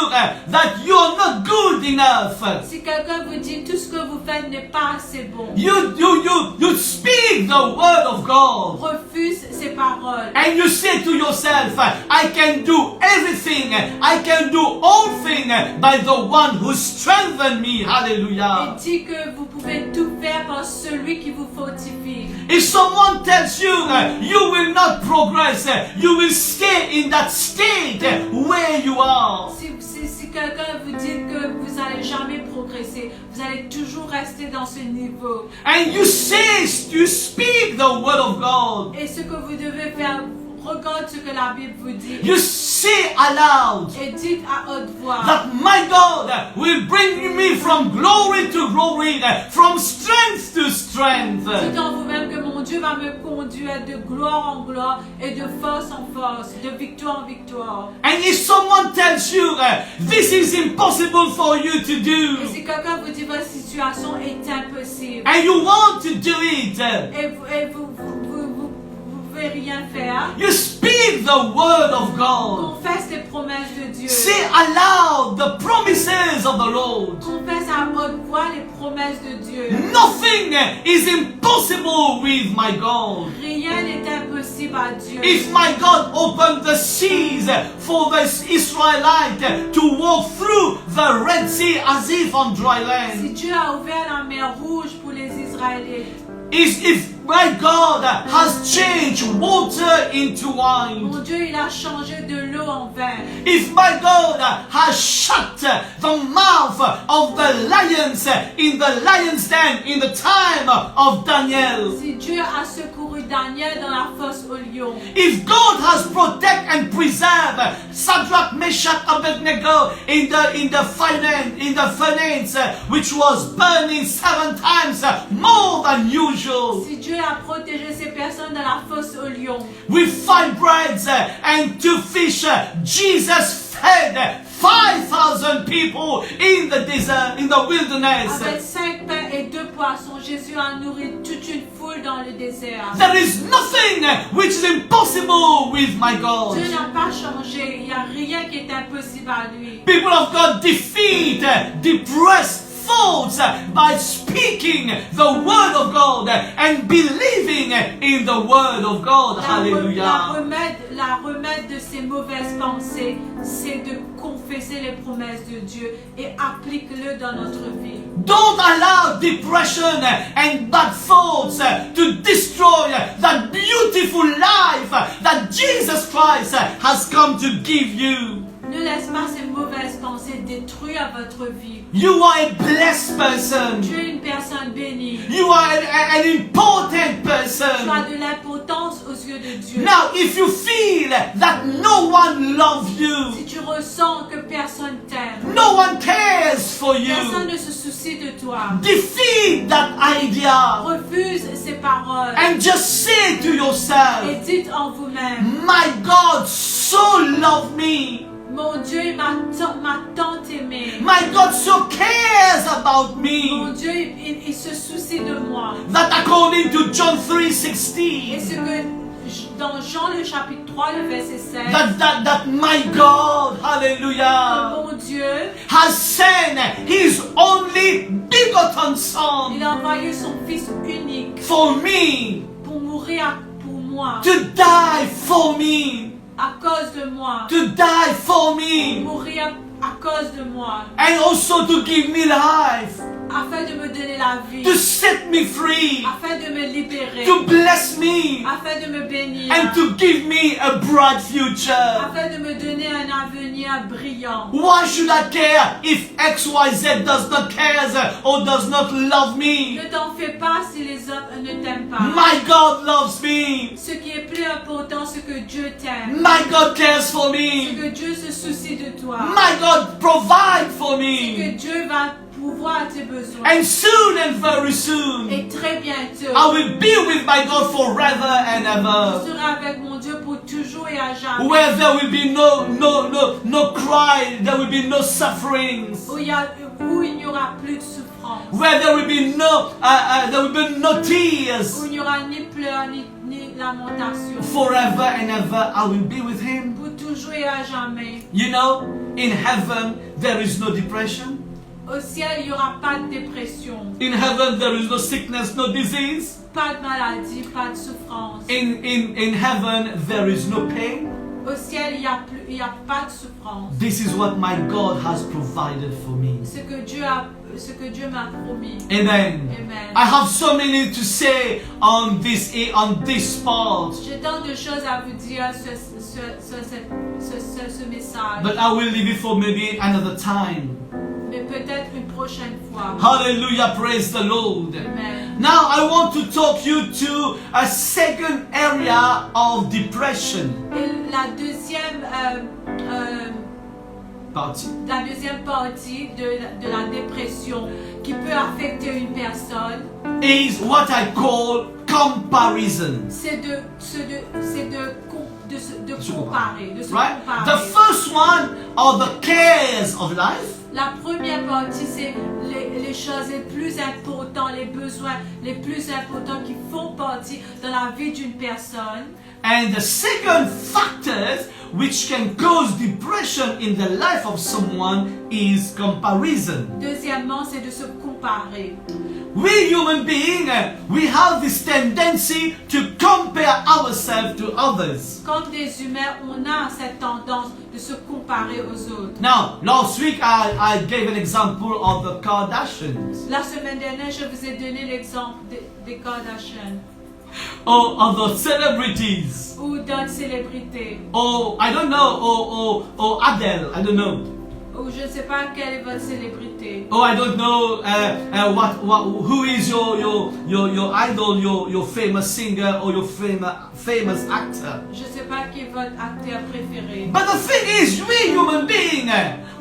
that you are not good enough, Si quelqu'un vous dit tout ce que vous faites n'est pas assez bon, you speak the word of God. refuse ces paroles. And you say to yourself, I can do everything, I can do all things by the one who strengthened me. Et Hallelujah. dit que vous pouvez tout faire par celui qui vous fortifie. If someone tells you you will not progress, you will stay in that state where you are. Si quelqu'un vous dit que vous n'allez jamais progresser, vous allez toujours rester dans ce niveau. And you speak the word of God. Et ce que vous devez faire, regarde ce que la Bible vous dit. You say aloud Et dites à haute voix that my God will bring me from glory to glory, from strength to strength. dites en vous-même que mon Dieu va me conduire de gloire en gloire et de force en force, de victoire en victoire. And if someone tells you this is impossible for you to Et do, si quelqu'un vous dit votre situation est impossible and you want to do it, et vous pouvez rien faire, you speak the word of God. confesse les promesses de Dieu. Say aloud the promises of the Lord. Confesse à haute voix les promesses de Dieu. Nothing is impossible with my God. Rien n'est impossible à Dieu. If my God opened the seas for the Israelites to walk through the Red Sea as if on dry Si land, Dieu a ouvert la mer Rouge pour les Israélites, if my God has changed water into wine, mon Dieu, il a changé de l'eau en vin. if my God has shut the mouth of the lions in the lion's den in the time of Daniel, Si Dieu a secouru Daniel dans la fosse au lion, if God has protected and preserved Shadrach, Meshach, Abednego in the furnace which was burning 7 times more than usual, si Dieu a protégé ces personnes dans la fosse au lion, with 5 breads and 2 fish, Jesus fed 5,000 people in the desert, in the wilderness. avec 5 pains et 2 poissons, Jésus a nourri toute une foule dans le désert. There is nothing which is impossible with my God. Dieu n'a pas changé, il n'y a rien qui est impossible à lui. People of God defeat depressed thoughts by speaking the word of God and believing in the word of God. Hallelujah. La remède de ces mauvaises pensées, c'est de confesser les promesses de Dieu et applique-le dans notre vie. Don't allow depression and bad thoughts to destroy that beautiful life that Jesus Christ has come to give you. Ne laisse pas ces mauvaises pensées détruire votre vie. You are a blessed person. Tu es une personne bénie. You are an important Tu as person. de l'importance aux yeux de Dieu. Now, if you feel that no one loves you, Si tu ressens que personne t'aime, no one cares for personne you, ne se soucie de toi, defeat that idea refuse ces paroles and just say to et yourself, dites en vous-même, my God so loved me. mon Dieu il m'a tant aimé. My God so cares about Mon me. Dieu, il se soucie de moi. That according to John Et 3:16, ce que dans Jean le chapitre 3, le verset 16, that my God, que hallelujah, mon Dieu, has sent his only begotten Son il a envoyé son Fils unique for me, pour mourir pour moi, to die for me, à cause de moi, to die for me, mourir à cause de moi, and also to give me life, afin de me donner la vie, to set me free, afin de me libérer, to bless me, afin de me bénir, and to give me a bright future. afin de me donner un avenir brillant. Why should I care if XYZ does not care or does not love me? Ne t'en fais pas si les autres ne t'aiment pas. My God loves me. Ce qui est plus important, c'est que Dieu t'aime, My God cares for c'est me. que Dieu se soucie de toi, My God provides for que me. Dieu va pouvoir à tes besoins. And soon and very soon, Et très bientôt, I will be with my God forever and je ever. serai avec mon Dieu pour toujours et à jamais. where there will be no cry, there will be no sufferings, Où il n'y aura plus de souffrance. where there will be no tears. Où il n'y aura ni pleurs ni lamentation. Forever and ever I will be with him. Pour toujours et à jamais. You know, in heaven there is no depression. Au ciel, il n'y aura pas de dépression. In heaven there is no sickness, no disease. Pas de maladie, pas de souffrance. In heaven there is no pain. Au ciel, il n'y a pas de souffrance. This is what my God has provided for me. Ce que Dieu m'a promis. Amen. Amen. I have so many to say on this part, J'ai tant de choses à vous dire sur ce message. but I will leave it for maybe another time. Mais peut-être une prochaine fois. Hallelujah, praise the Lord. Amen. Now I want to talk you to a second area of depression. Et la deuxième Party. partie de la dépression qui peut affecter une personne, Is what I call comparison. c'est de se comparer. Right? The first one are the cares of life. La première partie, c'est les choses les plus importantes, les besoins les plus importants qui font partie de la vie d'une personne. And the second factors which can cause depression in the life of someone is comparison. Deuxièmement, c'est de se comparer. We human beings, we have this tendency to compare ourselves to others. Comme des humains, on a cette tendance de se comparer aux autres. Now, last week I gave an example of the Kardashians. La semaine dernière, je vous ai donné l'exemple des Kardashians Or of the celebrities. ou d'autres célébrités. Or, I don't know, or Adele, I don't know. Ou je ne sais pas quelle est votre célébrité. Oh, I don't know who is your idol, your famous singer or your famous actor. Je ne sais pas qui est votre acteur préféré. But the thing is, we human beings,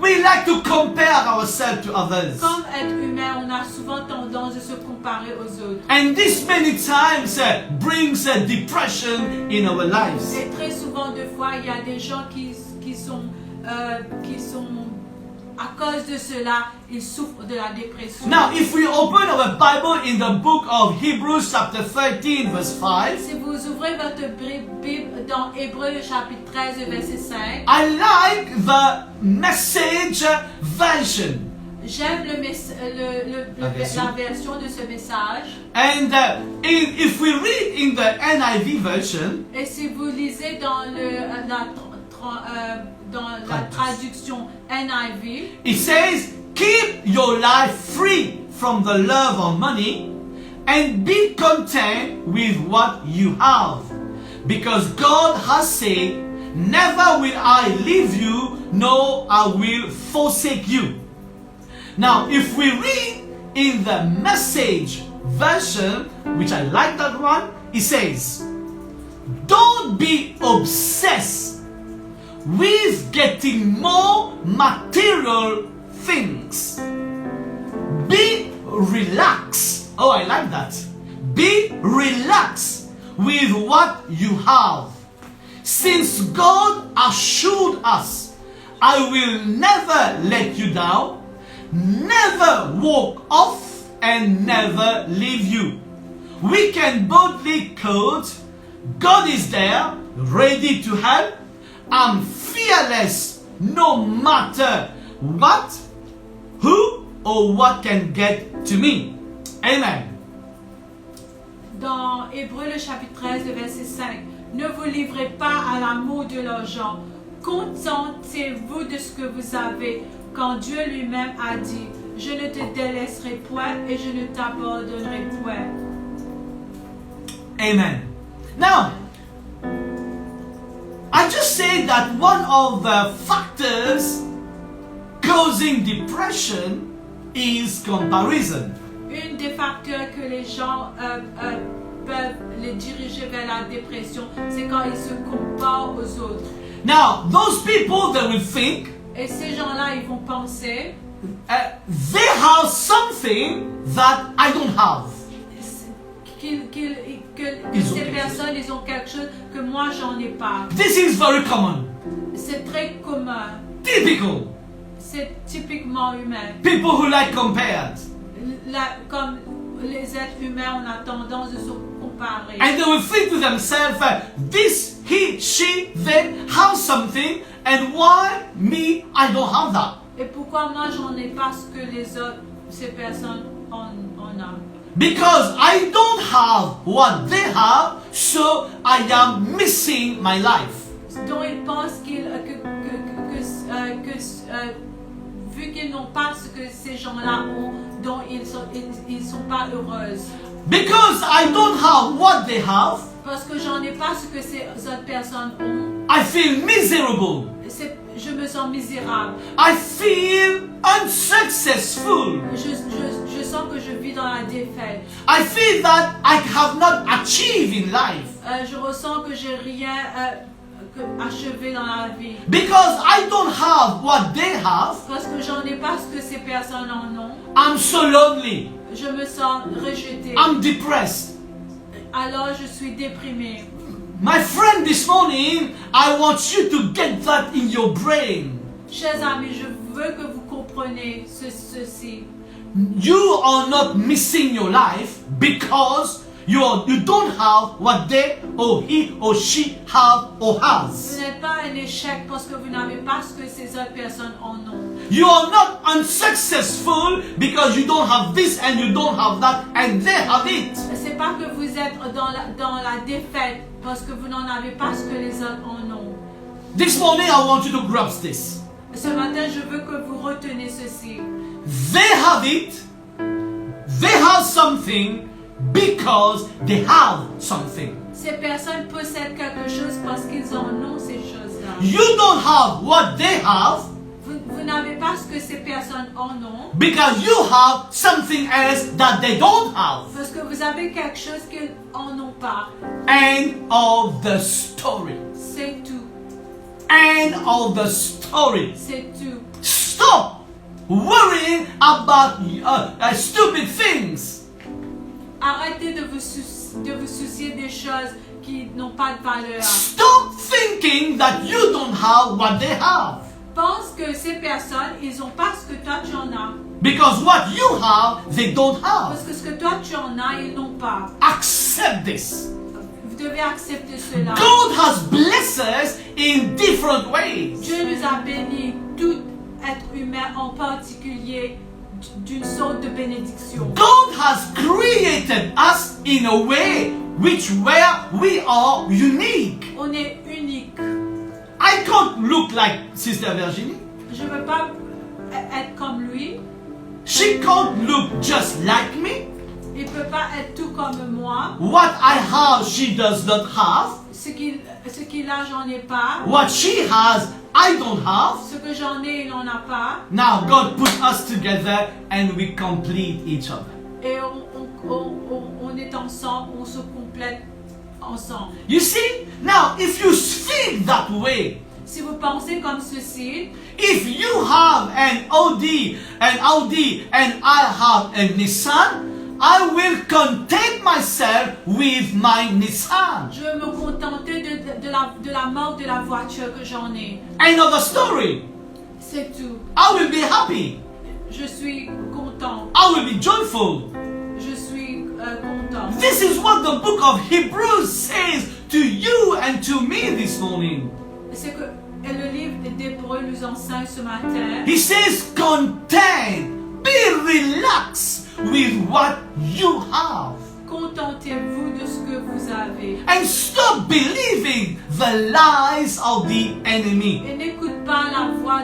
we like to compare ourselves to others. Comme être humain, on a souvent tendance de se comparer aux autres. And this many times brings depression in our lives. Et très souvent, de fois, il y a des gens qui sont à cause de cela, ils souffrent de la dépression. Now, if we open our Bible in the book of Hebrews chapter 13 verse 5, Si vous ouvrez votre Bible dans Hébreux le chapitre 13 verset 5, I like the Message version. j'aime La version. la version de ce message. And if we read in the NIV version, Et si vous lisez dans la traduction NIV, it says, keep your life free from the love of money and be content with what you have. Because God has said, never will I leave you, nor I will forsake you. Now, if we read in the Message version, which I like that one, it says, don't be obsessed with getting more material things. Be relaxed. Oh, I like that. Be relaxed with what you have. Since God assured us, I will never let you down, never walk off, and never leave you. We can boldly quote, God is there, ready to help. I'm fearless no matter what, who, or what can get to me. Amen. dans Hébreux le chapitre 13 le verset 5, ne vous livrez pas à l'amour de l'argent, contentez-vous de ce que vous avez, quand Dieu lui-même a dit, je ne te délaisserai point et je ne t'abandonnerai point. Amen. Now, I just said that one of the factors causing depression is comparison. Un des facteurs que les gens peuvent les diriger vers la dépression, c'est quand ils se comparent aux autres. Now, those people, they will think Et ces gens-là, ils vont penser they have something that I don't have. qu'ils Ils ont ces quelque personnes, ils ont quelque chose que moi, j'en ai pas. This is very common, C'est très commun. typical. C'est typiquement humain. People who like compared. Comme les êtres humains, on a tendance de se comparer. And they will think to themselves, this, he, she, them have something, and why me, I don't have that. Et pourquoi moi, j'en ai pas ce que les autres, ces personnes en ont? Because I don't have what they have, so I am missing my life. Dont ils pensent vu qu'ils n'ont pas ce que ces gens-là ont, dont ils sont pas heureuses. Because I don't have what they have, Parce que j'en ai pas ce que ces autres personnes ont. I feel miserable. Je me sens misérable. I feel unsuccessful. Je sens que je vis dans la défaite. I feel that I have not achieved in life. Je ressens que j'ai rien achevé dans la vie. Because I don't have what they have, Parce que j'en ai pas ce que ces personnes en ont. I'm so lonely. Je me sens rejetée. I'm depressed. Alors je suis déprimée. My friend, this morning, I want you to get that in your brain. Chers amis, je veux que vous compreniez ceci. You are not missing your life because you don't have what they or he or she have or Vous has. n'êtes pas un échec parce que vous n'avez pas ce que ces autres personnes en ont. You are not unsuccessful because you don't have this and you don't have that and they have it. C'est pas que vous êtes dans la défaite parce que vous n'en avez pas ce que les autres en ont. This morning I want you to grasp this. Ce matin, je veux que vous reteniez ceci. They have it. They have something because they have something. Ces personnes possèdent quelque chose parce qu'ils en ont ces choses-là. You don't have what they have Vous n'avez pas ce que ces personnes en ont because you have something else that they don't have. parce que vous avez quelque chose qu'ils en ont pas. End of the story. C'est tout. End of the story. C'est tout. Stop worrying about stupid things. Arrêtez de vous soucier des choses qui n'ont pas de valeur. Stop thinking that you don't have what they have. Pense que ces personnes, ils n'ont pas ce que toi tu en as. Because what you have, they don't have. Parce que ce que toi tu en as, ils n'ont pas. Accept this. Vous devez accepter cela. God has blessed us in different ways. Dieu nous a bénis, tout être humain en particulier, d'une sorte de bénédiction. God has created us in a way where we are unique. On est unique. I can't look like Sister Virginie. Je ne veux pas être comme lui. She can't look just like me. Il ne peut pas être tout comme moi. What I have, she does not have. Ce qu'il a, j'en ai pas. What she has, I don't have. Ce que j'en ai, il n'en a pas. Now God put us together and we complete each other. Et on est ensemble, on se complète ensemble. You see? Now, if you think that way, Si vous pensez comme ceci, if you have an Audi and I have a Nissan, I will content myself with my Nissan. je vais me contenter de la marque de la voiture que j'en ai. End of the story. C'est tout. I will be happy. Je suis content. I will be joyful. Je suis content. This is what the book of Hebrews says to you and to me this morning. C'est que le livre d'Hébreux nous enseigne ce matin. He says, content, be relaxed with what you have. Contentez-vous de ce que vous avez. And stop believing the lies of the enemy. Et n'écoute pas la voix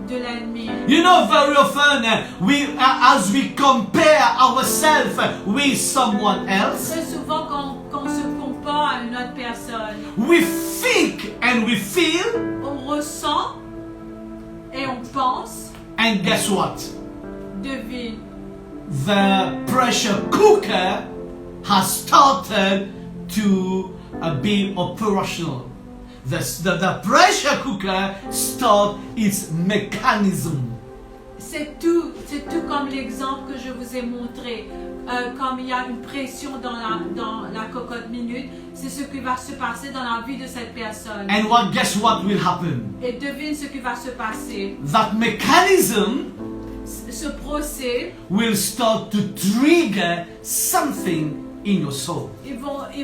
de l'ennemi. You know, very often as we compare ourselves with someone else, Très souvent, quand on se compare à une autre personne, we think and we feel, on ressent et on pense. and guess what? Devine, The pressure cooker has started to be operational. The pressure cooker start its mechanism. C'est tout comme l'exemple que je vous ai montré. Comme il y a une pression dans la cocotte minute, c'est ce qui va se passer dans la vie de cette personne. And guess what will happen? Et devine ce qui va se passer. That mechanism Ce procès, will start to trigger something in your soul. ils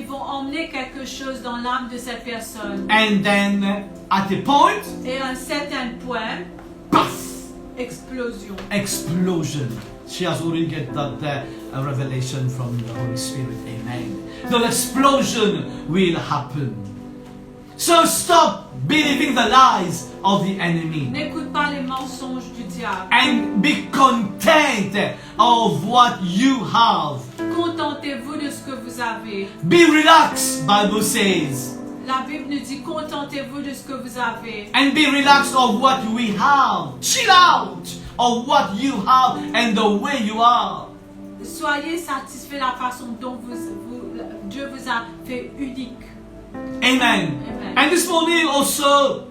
vont emmener quelque chose dans l'âme de cette personne. And then at a point, Et à un certain point, puff, explosion. explosion. She has already get that a revelation from the Holy Spirit. Amen. The explosion will happen. So stop believing the lies of the enemy N'écoute pas les mensonges du diable. and be content of what you have. Contentez-vous de ce que vous avez. Be relaxed, Bible says, La Bible nous dit contentez-vous de ce que vous avez. and be relaxed of what we have. Chill out of what you have and the way you are. Soyez satisfaits de la façon dont Dieu vous a fait unique. Amen. Amen. And this morning also,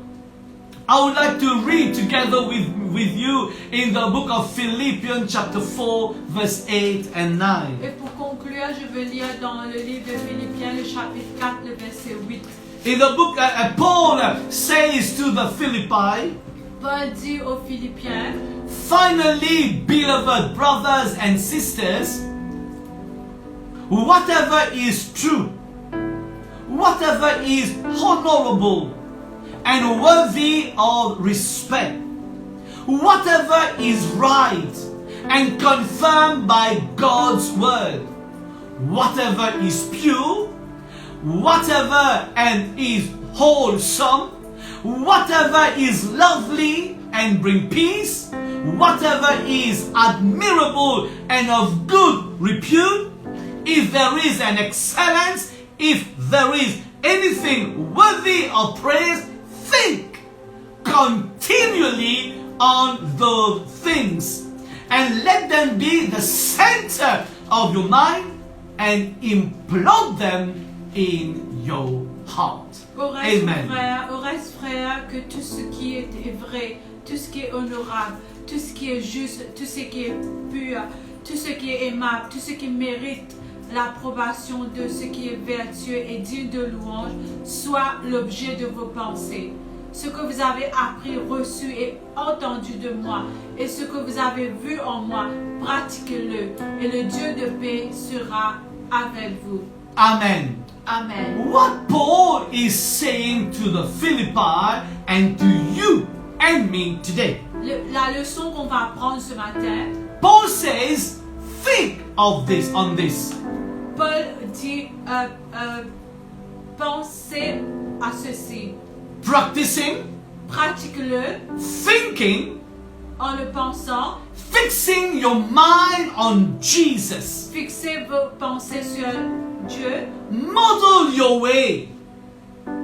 I would like to read together with you in the book of Philippians chapter 4 verse 8 and 9. Et pour conclure, je veux lire dans le livre de Philippiens, le chapitre 4, le verset 8. In the book, Paul says to the Philippi, Paul dit aux Philippiens, finally, beloved brothers and sisters, whatever is true, whatever is honorable and worthy of respect, whatever is right and confirmed by God's word, whatever is pure, whatever and is wholesome, whatever is lovely and bring peace, whatever is admirable and of good repute, if there is an excellence, if there is anything worthy of praise, think continually on those things, and let them be the center of your mind, and implode them in your heart. au reste, Amen. frère, que tout ce qui est vrai, tout ce qui est honorable, tout ce qui est juste, tout ce qui est pur, tout ce qui est aimable, tout ce qui mérite l'approbation de ce qui est vertueux et digne de louange, soit l'objet de vos pensées. Ce que vous avez appris, reçu et entendu de moi, et ce que vous avez vu en moi, pratiquez-le, et le Dieu de paix sera avec vous. Amen. Amen. What Paul is saying to the Philippi and to you and me today. La leçon qu'on va apprendre ce matin, Paul says, think of this, on this. Paul dit, pensez à ceci, Practicing, pratique-le thinking, en le pensant, fixing your mind on Jesus. fixez vos pensées sur Dieu, Model your way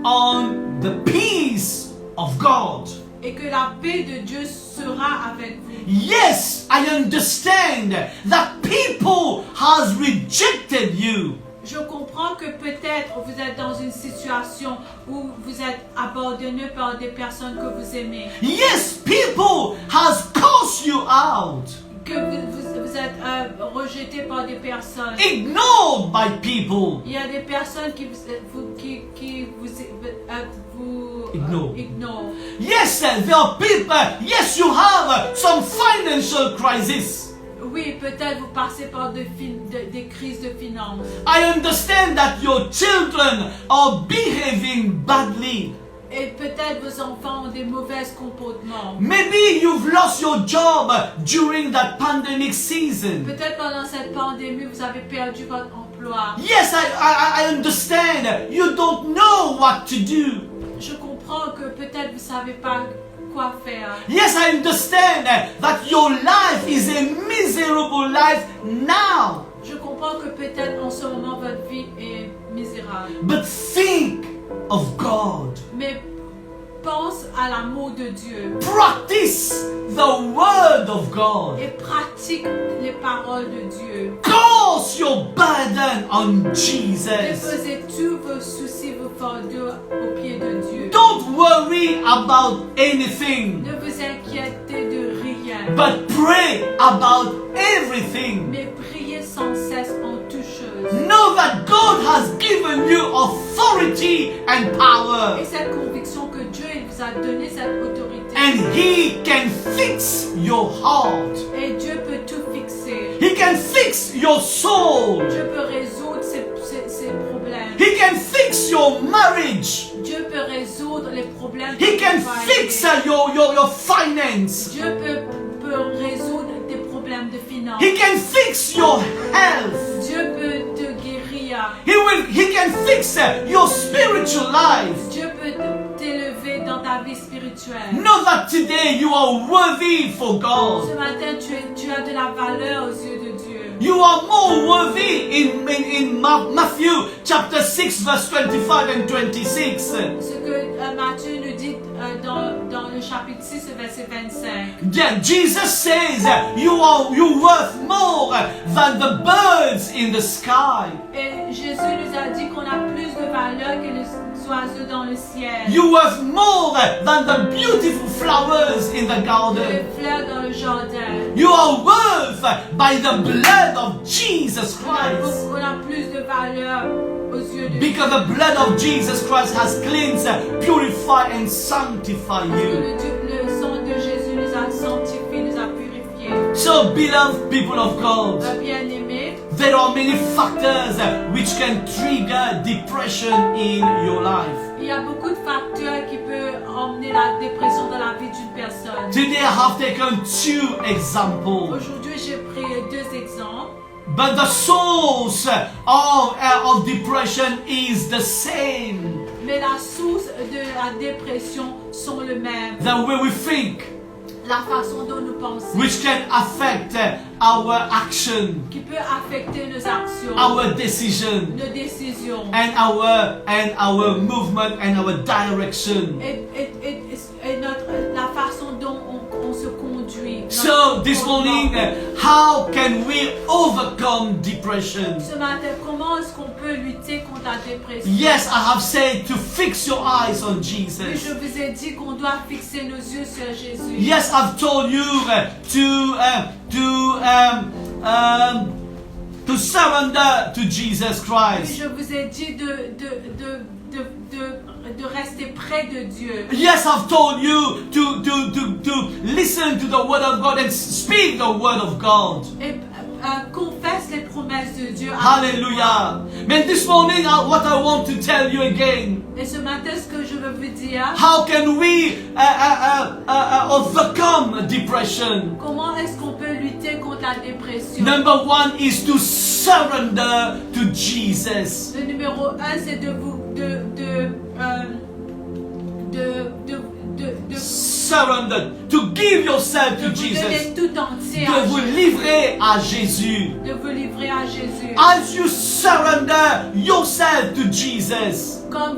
on the peace of God. et que la paix de Dieu sera avec vous. Yes, I understand that people has rejected you. Je comprends que peut-être vous êtes dans une situation où vous êtes abandonné par des personnes que vous aimez, Yes, people has cast you out, que vous êtes rejeté par des personnes. ignored by people. Il y a des personnes qui vous ignorent. Yes, there are people. Yes, you have some financial crisis. Oui, peut-être vous passez par des crises de finances. I understand that your children are behaving badly. Et peut-être vos enfants ont des mauvais comportements. Maybe you've lost your job during that pandemic season. Peut-être pendant cette pandémie, vous avez perdu votre emploi. Yes, I understand. You don't know what to do. Je comprends que peut-être vous ne savez pas quoi faire. Yes, I understand that your life is a miserable life now. Je comprends que peut-être en ce moment votre vie est misérable. But think of God. Mais pense à l'amour de Dieu Practice the word of God. et pratique les paroles de Dieu. Cast your burden on Jesus. Déposez tous vos soucis, vos fardeaux aux pieds de Dieu. Don't worry about anything. Ne vous inquiétez de rien. but pray about everything. mais priez sans cesse en toutes choses. Know that God has given you authority and power, Et cette conviction que Dieu il vous a donné cette autorité. and He can fix your heart. Et Dieu peut tout fixer. He can fix your soul. Dieu peut résoudre ces problèmes. He can fix your marriage. Dieu peut résoudre les problèmes. He can de votre fix foyer. your finance. Dieu peut résoudre tes problèmes de finances. He can fix your health. Dieu peut te guérir. He can fix your spiritual life. Dieu peut t'élever dans ta vie spirituelle. Know that today you are worthy for God. Ce matin, tu as de la valeur aux yeux de Dieu. You are more worthy in Matthew chapter 6 verse 25 and 26. Ce que Matthieu nous dit dans le chapitre 6, verset 25. Yeah, Jesus says you're worth more than the birds in the sky. Et Jésus nous a dit qu'on a plus de valeur que les oiseaux dans le ciel. You're worth more than the beautiful flowers in the Que garden. les fleurs dans le jardin. You are worth by the blood of Jesus Christ. On a plus de valeur aux yeux de Dieu. Because the blood of Jesus Christ has cleansed, purified and sanctified Parce que you. le sang de Jésus nous a sanctifiés, nous a purifiés. So beloved people of God, Bien-aimés, there are many factors which can trigger depression in your life. il y a beaucoup de facteurs qui peuvent emmener la dépression dans la vie d'une personne. Today I have taken two examples. Aujourd'hui, j'ai pris deux exemples. But the source of depression is the same. Mais la source de la dépression sont le même. The way we think, La façon dont nous pensons, which can affect our action, qui peut affecter nos actions, our decision, nos décisions and our movement and our direction. et la façon dont on se conduit. So this morning, how can we overcome depression? Ce matin, comment est-ce qu'on peut lutter contre la dépression? Yes, I have said to fix your eyes on Oui, Jesus. je vous ai dit qu'on doit fixer nos yeux sur Jésus. Yes, I've told you to surrender to Jesus Oui, Christ. je vous ai dit de rester près de Dieu. Yes, I've told you to listen to the word of God and speak the word of God. Et confesse les promesses de Dieu. Hallelujah. Man, this morning, what I want to tell you again, Et ce matin, ce que je veux vous dire, how can we overcome depression? comment est-ce qu'on peut lutter contre la dépression? Number one is to surrender to Jesus. Le numéro 1, c'est de vous Surrender, to give yourself de to vous Jesus, donner tout entier à de vous Jésus, livrer à Jésus. de vous livrer à Jésus. As you surrender yourself to Jesus, Quand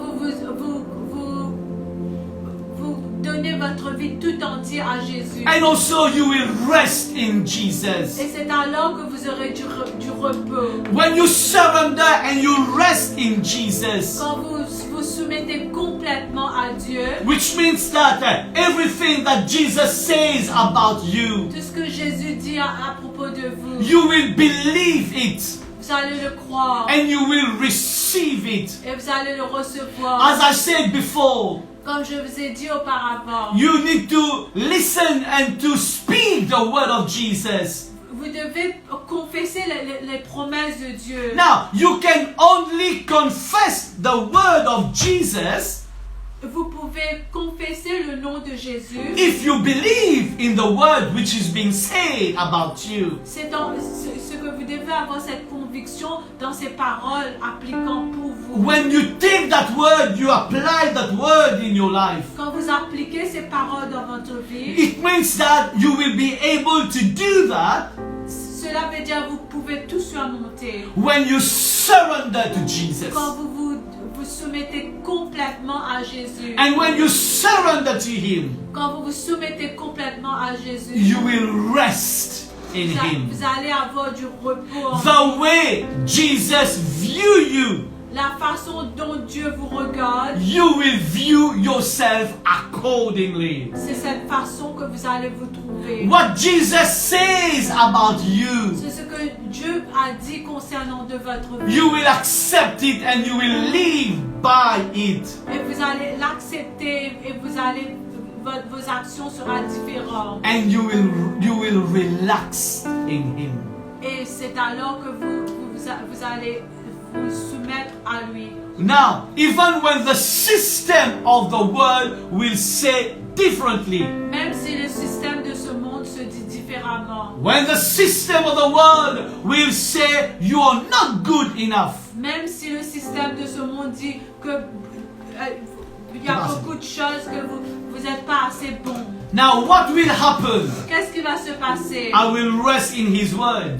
vous donnez votre vie tout entière à Jésus. and also you will rest in Jesus. Et c'est alors que vous aurez du repos. When you surrender and you rest in Jesus, Quand vous vous soumettez complètement à Dieu, which means that everything that Jesus says about you, tout ce que Jésus dit à propos de vous, you will believe it vous allez le croire and you will receive it. et vous allez le recevoir. As I said before, Comme je vous ai dit auparavant, you need to listen and to speak the word of Jesus. vous devez confesser les promesses de Dieu. Now, you can only confess the word of Jesus Vous pouvez confesser le nom de Jésus. if you believe in the word which is being said about you. C'est dans ce que vous devez avoir cette conviction dans ces paroles appliquant pour vous. When you take that word, you apply that word in your life. Quand vous appliquez ces paroles dans votre vie, It means that you will be able to do that cela veut dire que vous pouvez tout surmonter. when you surrender to Jesus. Quand vous soumettez complètement à Jésus. And when you surrender to Him, Quand vous vous soumettez complètement à Jésus, you will rest in Him. vous allez avoir du repos. The way Jesus view you, la façon dont Dieu vous regarde, you will view yourself accordingly. c'est cette façon que vous allez vous trouver. What Jesus says about you, C'est ce que Dieu a dit concernant de votre vie. you will accept it and you will live by it. Et vous allez l'accepter et vous allez, vos actions seront différentes. And you will relax in Him. Et c'est alors que vous allez vous soumettre à lui. Now, even when the system of the world will say differently, Même si le système de ce monde se dit différemment, when the system of the world will say you are not good enough, même si le système de ce monde dit que il y a beaucoup de choses que vous n'êtes pas assez bon, now what will happen? qu'est-ce qui va se passer? I will rest in His word.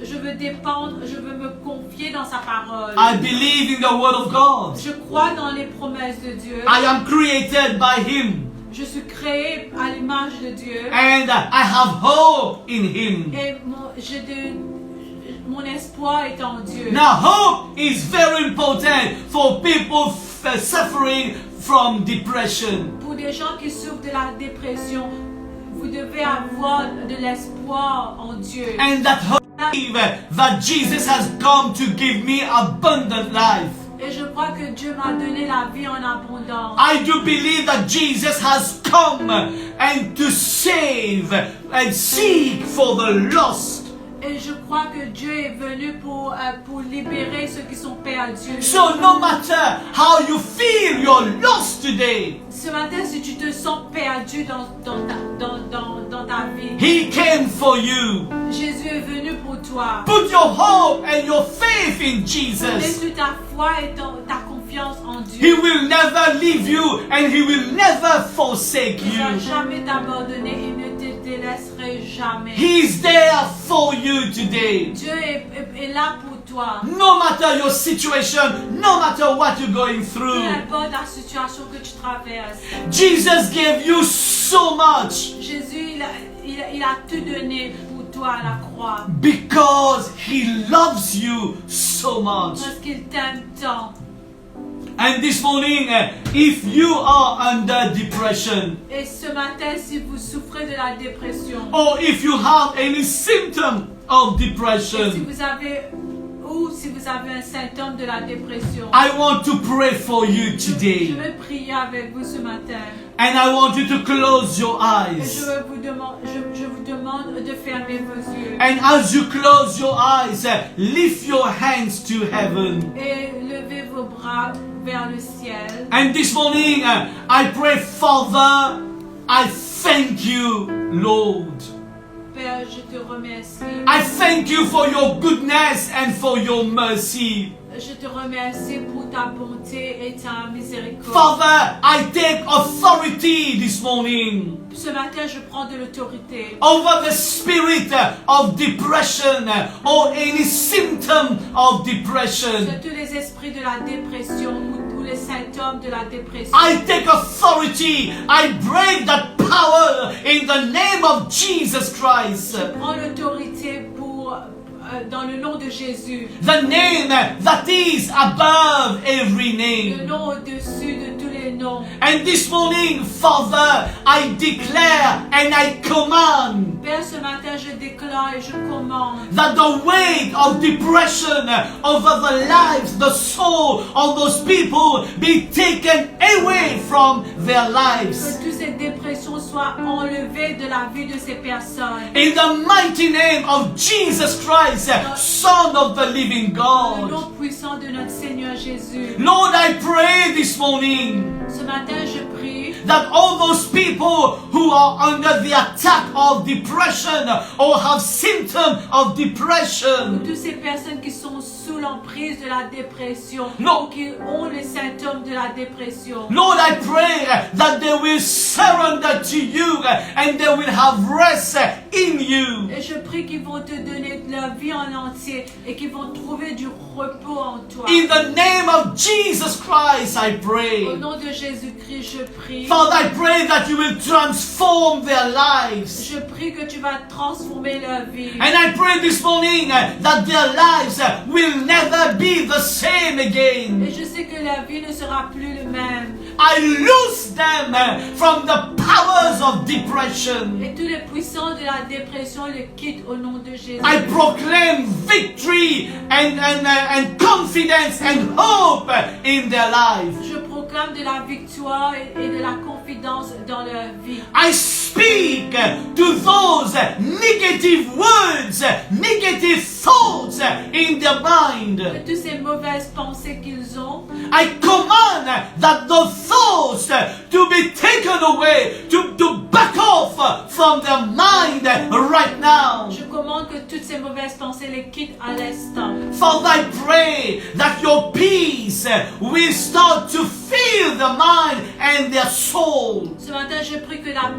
Je veux dépendre, je veux me confier dans sa parole. I believe in the word of God. Je crois dans les promesses de Dieu. I am created by Him. Je suis créé à l'image de Dieu. And I have hope in Him. Et mon espoir est en Dieu. Now, hope is very important for people suffering from depression. Pour des gens qui souffrent de la dépression, vous devez avoir de l'espoir en Dieu. And that hope that Jesus has come to give me abundant life. Et je crois que Dieu m'a donné la vie en abondance. I do believe that Jesus has come and to save and seek for the lost. Et je crois que Dieu est venu pour libérer ceux qui sont perdus. So no matter how you feel you're lost today, Ce matin, si tu te sens perdu dans ta vie, He came for you. Jésus est venu pour toi. Put your hope and your faith in Mets Jesus. toute ta foi et ta confiance en He Dieu. will never leave you and He will never forsake Il ne va you. jamais t'abandonner, il ne te délaisserait jamais. He's there for you today. Dieu est là pour toi. No matter your situation, no matter what you're going Peu through, importe la situation que tu traverses. Jesus gave you so much Jésus, il a tout donné pour toi à la croix. because He loves you so much. Parce qu'il t'aime tant. And this morning, if you are under depression, Et ce matin, si vous souffrez de la dépression, or if you have any symptom of et si depression, si vous avez un symptôme de la dépression, I want to pray for you je today. vais prier avec vous ce matin. And I want you to close your Et eyes. je vous demande de fermer vos yeux. And as you close your eyes, lift your hands to heaven. Et levez vos bras vers le ciel. And this morning, I pray, Father, I thank you, Lord. Père, je te remercie. I thank you for your goodness and for your mercy. Je te remercie pour ta bonté et ta miséricorde. Father, I take authority this morning Ce matin, je prends de l'autorité over the spirit of depression or any symptom of depression. sur tous les esprits de la dépression ou les symptômes de la dépression. I take authority. I break that power in the name of Jesus Christ. Je prends l'autorité dans le nom de Jésus. The name that is above every Le name. nom au-dessus de tous les noms. And this morning, Father, I declare and I command Père, ce matin, je déclare et je commande that the weight of depression over the lives, the soul of those people be taken away from their lives. que toutes ces dépressions soient enlevées de la vie de ces personnes. In the mighty name of Jesus Christ, Son of the living Dans le God. nom puissant de notre Seigneur Jésus. Lord, I pray this morning Ce matin, je prie that all those people who are under the attack of depression or have symptoms of pour depression, toutes ces personnes qui sont sous l'emprise de la dépression Non. ou qui ont les symptômes de la dépression. Lord, I pray that they will surrender to you and they will have rest in you. Et je prie qu'ils vont te donner de la vie en entier et qu'ils vont trouver du repos en toi. In the name of Jesus Christ, I Au pray. nom de Jésus-Christ, je prie. Father, I pray that you will transform their lives. Je prie que tu vas transformer leur vie. And I pray this morning that their lives will never be the same Et again. je sais que la vie ne sera plus le même. I loose them from the powers of depression. Et tous les puissants de la dépression le quittent au nom de Jésus. I proclaim victory and confidence and hope in their life. Je proclame de la victoire et de la confidence dans leur vie. I speak to those negative words, negative thoughts in their mind. De toutes ces mauvaises pensées qu'ils ont, I command that those thoughts to be taken away, to back off from their mind right now. je commande que toutes ces mauvaises pensées les quittent à l'instant. Father, I pray that your peace will start to fill the mind and their soul. Ce matin, je prie que ta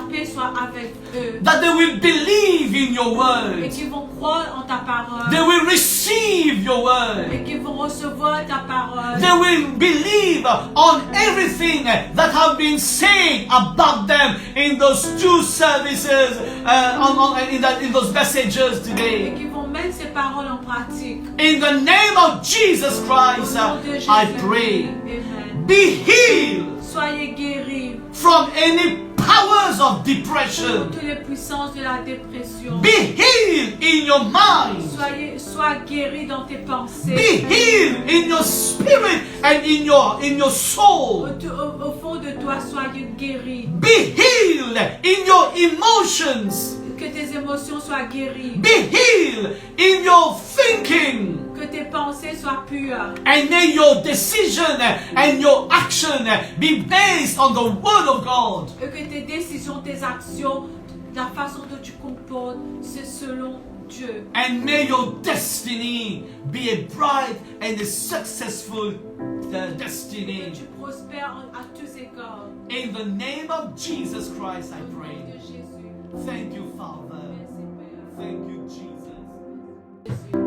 paix soit avec eux. That they will believe in your Et word. qu'ils vont croire en ta parole. They will receive your word. Et qu'ils vont recevoir ta parole. They will believe on everything that have been said about them in those two services, in those messages Et today. qu'ils vont mettre ces paroles en pratique. In the name of Jesus Au Christ, nom de Jésus. I pray. Amen. Be healed Soyez guéris from any powers of de depression. toutes les puissances de la dépression. Be healed in your mind. Sois guéri dans tes pensées. Be healed in your spirit and in your soul. Au fond de toi, soyez guéri. Be healed in your emotions. Que tes émotions soient guéries. Be healed in your thinking. Que tes pensées soient pures. And may your decision and your action be based on the Word of God. Et que tes décisions, tes actions, la façon dont tu comportes, c'est selon Dieu. And may your destiny be a bright and a successful Que destiny. tu prospères à tous égards. In the name of Jesus Christ, I Au nom pray. de Jésus. Thank you, Father. Merci, Père. Thank you, Jesus. Jésus.